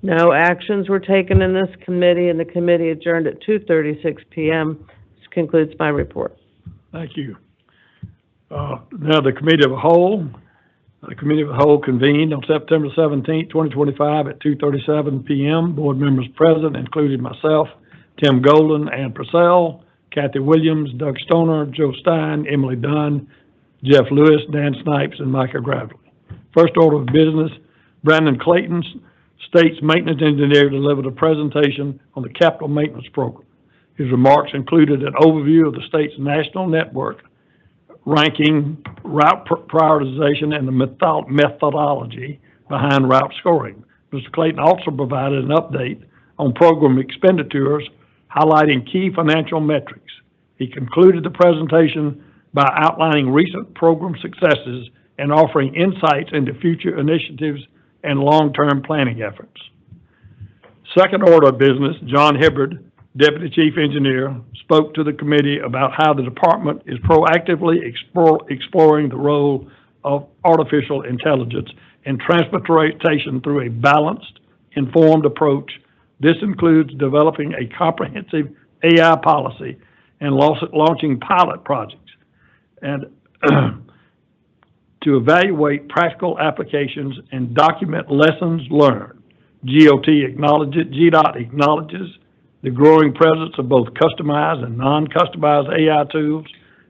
No actions were taken in this committee, and the committee adjourned at 2:36 p.m. This concludes my report. Thank you. Now, the Committee of the Whole. The Committee of the Whole convened on September 17th, 2025 at 2:37 p.m. Board members present included myself, Tim Golden, Ann Purcell, Kathy Williams, Doug Stoner, Joe Stein, Emily Dunn, Jeff Lewis, Dan Snipes, and Micah Gravely. First order of business, Brandon Clayton, State's Maintenance Engineer, delivered a presentation on the Capital Maintenance Program. His remarks included an overview of the state's national network, ranking, route prioritization, and the methodology behind route scoring. Mr. Clayton also provided an update on program expenditures, highlighting key financial metrics. He concluded the presentation by outlining recent program successes and offering insights into future initiatives and long-term planning efforts. Second order of business, John Hibbard, Deputy Chief Engineer, spoke to the committee about how the department is proactively exploring the role of artificial intelligence in transportation through a balanced, informed approach. This includes developing a comprehensive AI policy and launching pilot projects and to evaluate practical applications and document lessons learned. GDOT acknowledges the growing presence of both customized and non-customized AI tools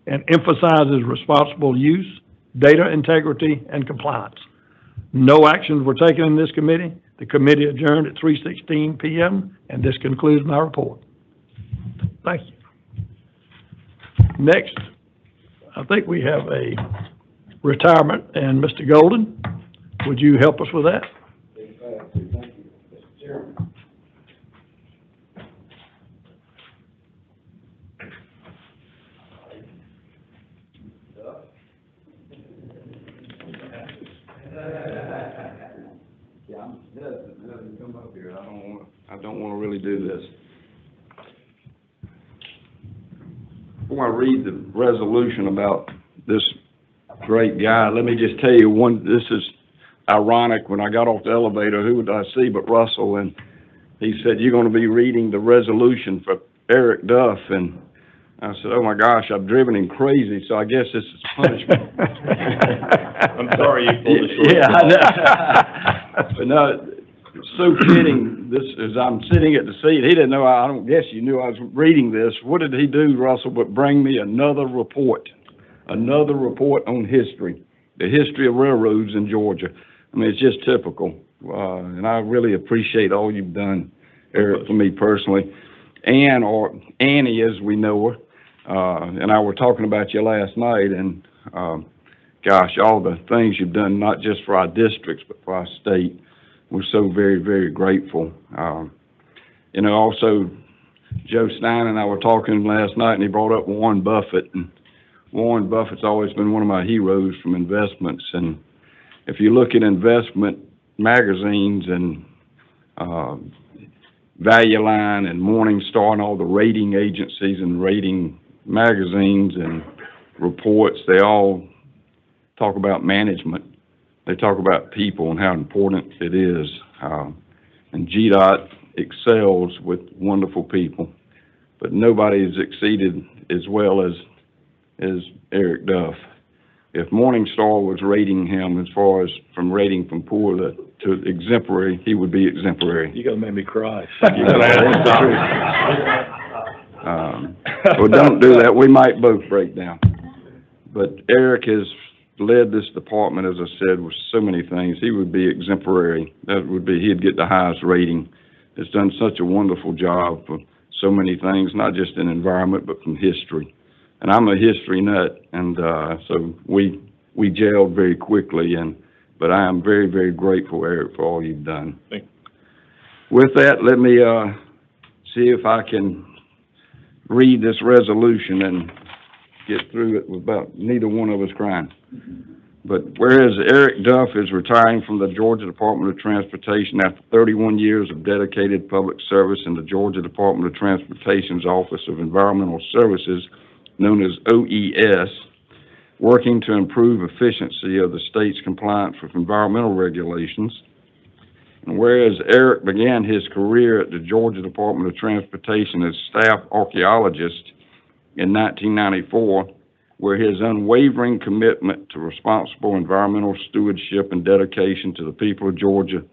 and emphasizes responsible use, data integrity, and compliance. No actions were taken in this committee. The committee adjourned at 3:16 p.m., and this concludes my report. Thank you. Next, I think we have a retirement, and Mr. Golden, would you help us with that? Thank you, Mr. Chairman. Yeah, I'm hesitant to come up here. I don't want to really do this. Before I read the resolution about this great guy, let me just tell you this is ironic. When I got off the elevator, who would I see but Russell? And he said, "You're going to be reading the resolution for Eric Duff." And I said, "Oh my gosh, I've driven him crazy, so I guess this is punishment." I'm sorry you pulled the short. Yeah, I know. But no, it's so fitting. This as I'm sitting at the seat, he didn't know. I don't guess you knew I was reading this. What did he do, Russell, but bring me another report on history, the history of railroads in Georgia. I mean, it's just typical, and I really appreciate all you've done, Eric, for me personally. Ann, or Annie as we know her, and I were talking about you last night, and gosh, all the things you've done, not just for our districts, but for our state. We're so very, very grateful. Also, Joe Stein and I were talking last night, and he brought up Warren Buffett, and Warren Buffett's always been one of my heroes from investments. And if you look at investment magazines and Value Line and Morningstar and all the rating agencies and rating magazines and reports, they all talk about management. They talk about people and how important it is. And GDOT excels with wonderful people. but nobody's exceeded as well as Eric Duff. If Morningstar was rating him as far as from rating from poor to exemplary, he would be exemplary. You gotta make me cry. Well, don't do that. We might both break down. But Eric has led this department, as I said, with so many things. He would be exemplary. That would be, he'd get the highest rating. Has done such a wonderful job for so many things, not just in environment, but from history. And I'm a history nut, and so we gelled very quickly. But I am very, very grateful, Eric, for all you've done. Thank you. With that, let me see if I can read this resolution and get through it without neither one of us crying. But whereas Eric Duff is retiring from the Georgia Department of Transportation after 31 years of dedicated public service in the Georgia Department of Transportation's Office of Environmental Services, known as OES, working to improve efficiency of the state's compliance with environmental regulations. And whereas Eric began his career at the Georgia Department of Transportation as staff archaeologist in 1994, where his unwavering commitment to responsible environmental stewardship and dedication to the people of Georgia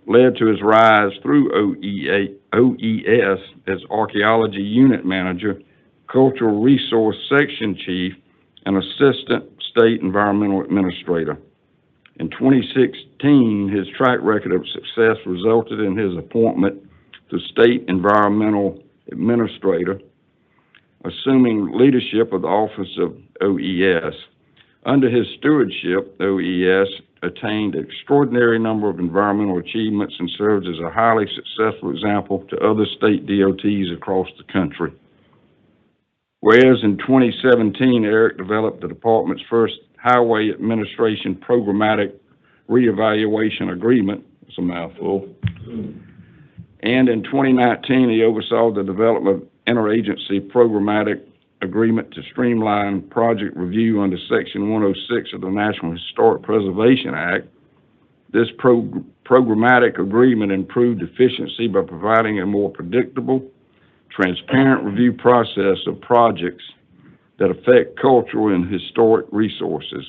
led to his rise through OES as archaeology unit manager, cultural resource section chief, and assistant state environmental administrator. In 2016, his track record of success resulted in his appointment to state environmental administrator, assuming leadership of the office of OES. Under his stewardship, OES attained an extraordinary number of environmental achievements and serves as a highly successful example to other state DOTs across the country. Whereas in 2017, Eric developed the department's first Highway Administration Programmatic Reevaluation Agreement, it's a mouthful, and in 2019, he oversaw the development of interagency programmatic agreement to streamline project review under Section 106 of the National Historic Preservation Act. This programmatic agreement improved efficiency by providing a more predictable, transparent review process of projects that affect cultural and historic resources.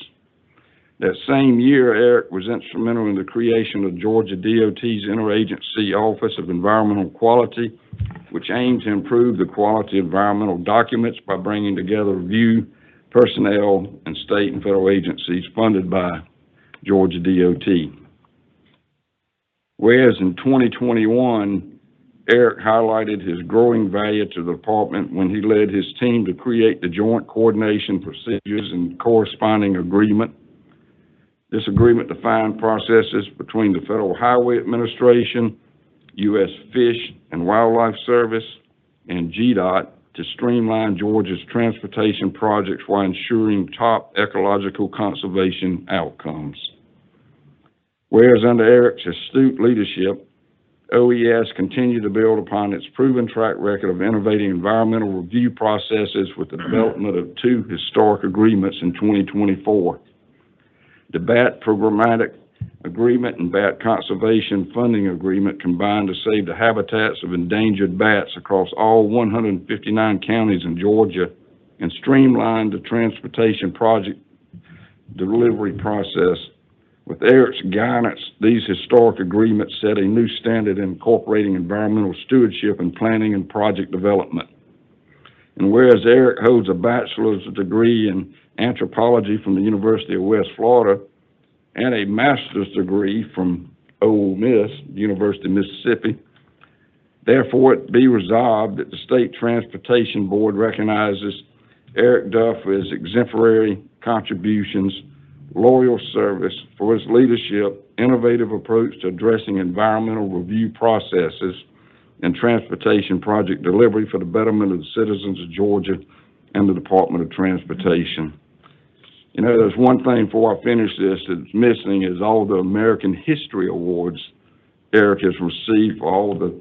That same year, Eric was instrumental in the creation of Georgia DOT's Interagency Office of Environmental Quality, which aimed to improve the quality of environmental documents by bringing together review personnel and state and federal agencies funded by Georgia DOT. Whereas in 2021, Eric highlighted his growing value to the department when he led his team to create the Joint Coordination Procedures and corresponding agreement. This agreement defined processes between the Federal Highway Administration, U.S. Fish and Wildlife Service, and GDOT to streamline Georgia's transportation projects while ensuring top ecological conservation outcomes. Whereas under Eric's astute leadership, OES continued to build upon its proven track record of innovating environmental review processes with the development of 2 historic agreements in 2024. The BAT Programmatic Agreement and BAT Conservation Funding Agreement combined to save the habitats of endangered bats across all 159 counties in Georgia and streamlined the transportation project delivery process. With Eric's guidance, these historic agreements set a new standard in incorporating environmental stewardship in planning and project development. And whereas Eric holds a bachelor's degree in anthropology from the University of West Florida and a master's degree from Ole Miss, University of Mississippi, therefore it be resolved that the State Transportation Board recognizes Eric Duff for his exemplary contributions, loyal service, for his leadership, innovative approach to addressing environmental review processes, and transportation project delivery for the betterment of the citizens of Georgia and the Department of Transportation. You know, there's one thing before I finish this that's missing is all the American History Awards Eric has received for all the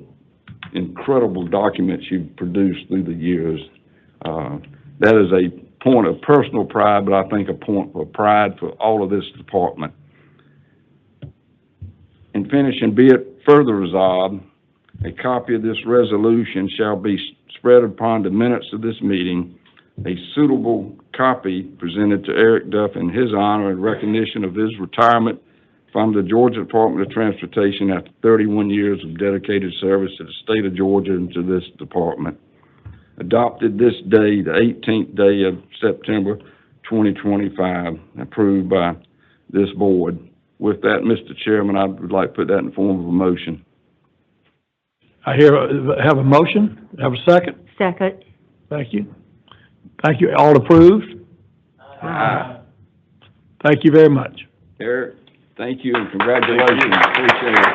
incredible documents you've produced through the years. That is a point of personal pride, but I think a point of pride for all of this department. In finishing, be it further resolved A copy of this resolution shall be spread upon the minutes of this meeting. A suitable copy presented to Eric Duff in his honor and recognition of his retirement from the Georgia Department of Transportation after 31 years of dedicated service to the state of Georgia and to this department. Adopted this day, the 18th day of September 2025, approved by this board. With that, Mr. Chairman, I would like to put that in the form of a motion. I have a motion. Have a second? Second. Thank you. Thank you. All approved? Aye. Thank you very much. Eric, thank you and congratulations. Appreciate it.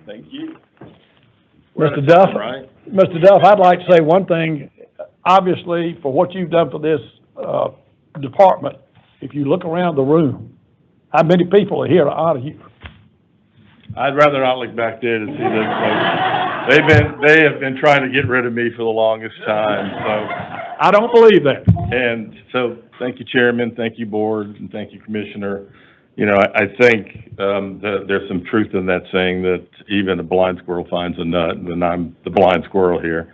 Thank you. Mr. Duff? Right. Mr. Duff, I'd like to say one thing. Obviously, for what you've done for this department, if you look around the room, how many people are here to honor you? I'd rather not look back there to see them folks. They have been trying to get rid of me for the longest time, so. I don't believe that. And so, thank you, Chairman, thank you, Board, and thank you, Commissioner. You know, I think that there's some truth in that saying that even a blind squirrel finds a nut, and I'm the blind squirrel here.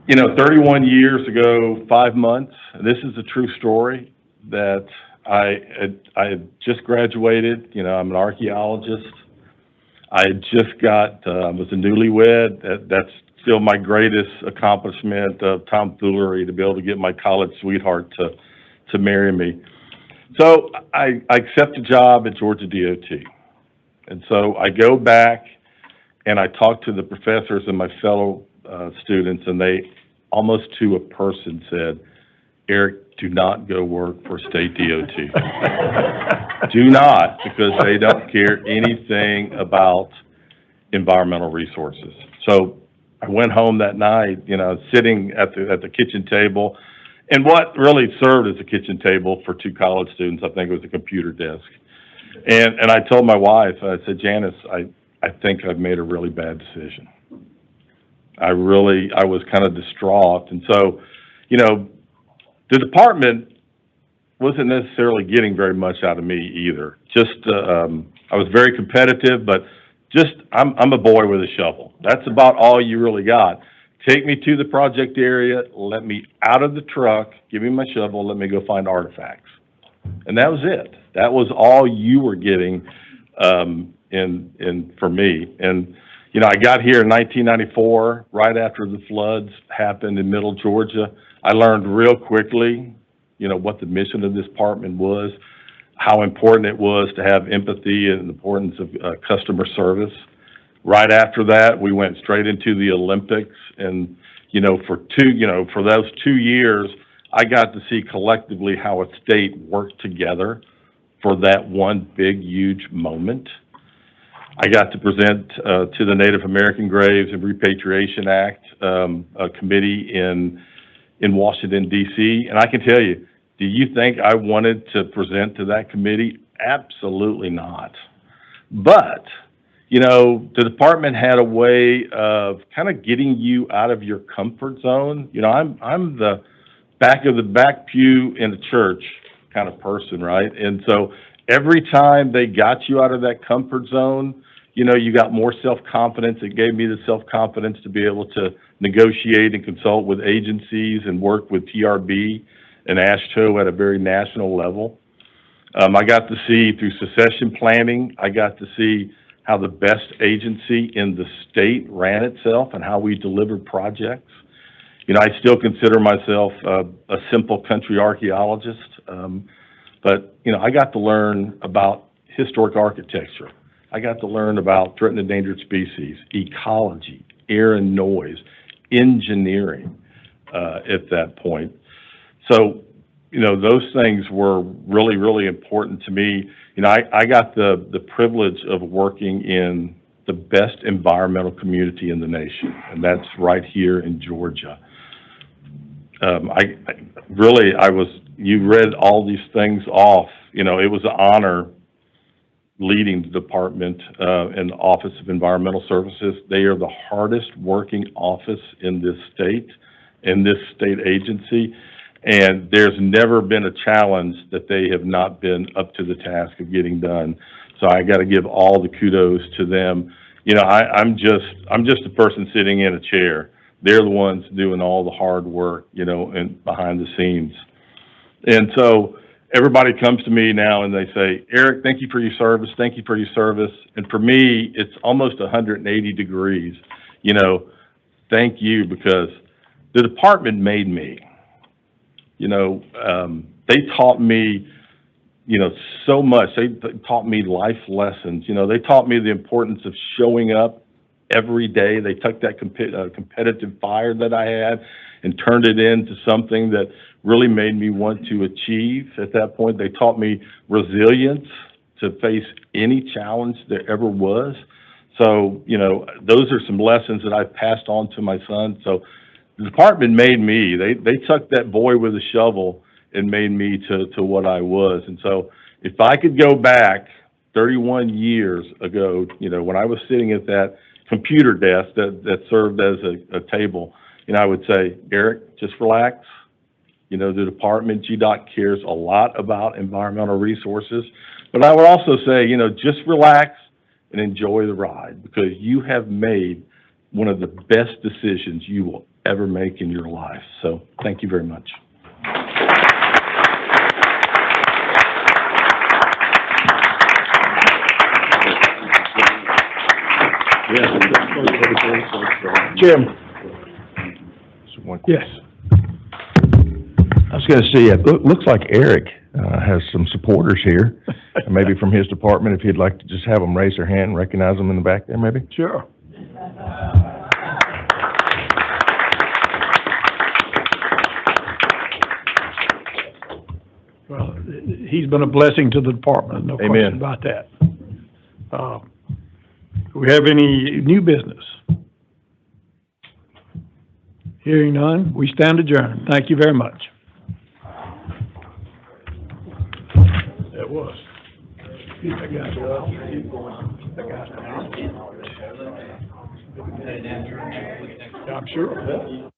You know, 31 years ago, 5 months, this is a true story, that I had just graduated. You know, I'm an archaeologist. I had just was a newlywed. That's still my greatest accomplishment of tomfoolery, to be able to get my college sweetheart to marry me. So I accept a job at Georgia DOT. And so I go back and I talk to the professors and my fellow students, and they almost to a person said, Eric, do not go work for state DOT. Do not, because they don't care anything about environmental resources. So I went home that night, you know, sitting at the kitchen table. And what really served as a kitchen table for 2 college students, I think it was a computer desk. And I told my wife, I said, Janice, I think I've made a really bad decision. I was kind of distraught. And so, you know, the department wasn't necessarily getting very much out of me either. Just, I was very competitive, but just, I'm a boy with a shovel. That's about all you really got. Take me to the project area, let me out of the truck, give me my shovel, let me go find artifacts. And that was it. That was all you were getting for me. And, you know, I got here in 1994, right after the floods happened in Middle Georgia. I learned real quickly, you know, what the mission of this department was, how important it was to have empathy and the importance of customer service. Right after that, we went straight into the Olympics, and, you know, for those 2 years, I got to see collectively how a state worked together for that one big, huge moment. I got to present to the Native American Graves and Repatriation Act, a committee in Washington, D.C., and I can tell you, do you think I wanted to present to that committee? Absolutely not. But, you know, the department had a way of kind of getting you out of your comfort zone. You know, I'm the back of the back pew in the church kind of person, right? And so every time they got you out of that comfort zone, you know, you got more self-confidence. It gave me the self-confidence to be able to negotiate and consult with agencies and work with TRB and AASHTO at a very national level. I got to see through succession planning, I got to see how the best agency in the state ran itself and how we delivered projects. You know, I still consider myself a simple country archaeologist, but, you know, I got to learn about historic architecture. I got to learn about threatened endangered species, ecology, air and noise, engineering at that point. So, you know, those things were really, really important to me. You know, I got the privilege of working in the best environmental community in the nation, and that's right here in Georgia. You read all these things off. You know, it was an honor leading the department and the Office of Environmental Services. They are the hardest working office in this state agency, and there's never been a challenge that they have not been up to the task of getting done. So I got to give all the kudos to them. You know, I'm just a person sitting in a chair. They're the ones doing all the hard work, you know, and behind the scenes. And so everybody comes to me now and they say, Eric, thank you for your service. Thank you for your service. And for me, it's almost 180 degrees. You know, thank you, because the department made me. You know, they taught me, you know, so much. They taught me life lessons. You know, they taught me the importance of showing up every day. They took that competitive fire that I had and turned it into something that really made me want to achieve. At that point, they taught me resilience to face any challenge there ever was. So, you know, those are some lessons that I've passed on to my son. So the department made me. They took that boy with a shovel and made me to what I was. And so if I could go back 31 years ago, you know, when I was sitting at that computer desk that served as a table, you know, I would say, Eric, just relax. You know, the department, GDOT, cares a lot about environmental resources. But I would also say, you know, just relax and enjoy the ride, because you have made one of the best decisions you will ever make in your life. So thank you very much. Jim. Yes. I was going to see, it looks like Eric has some supporters here, maybe from his department, if he'd like to just have them raise their hand and recognize them in the back there, maybe? Sure. Well, he's been a blessing to the department, no question about that. Do we have any new business? Hearing none, we stand adjourned. Thank you very much. That was. I'm sure of that.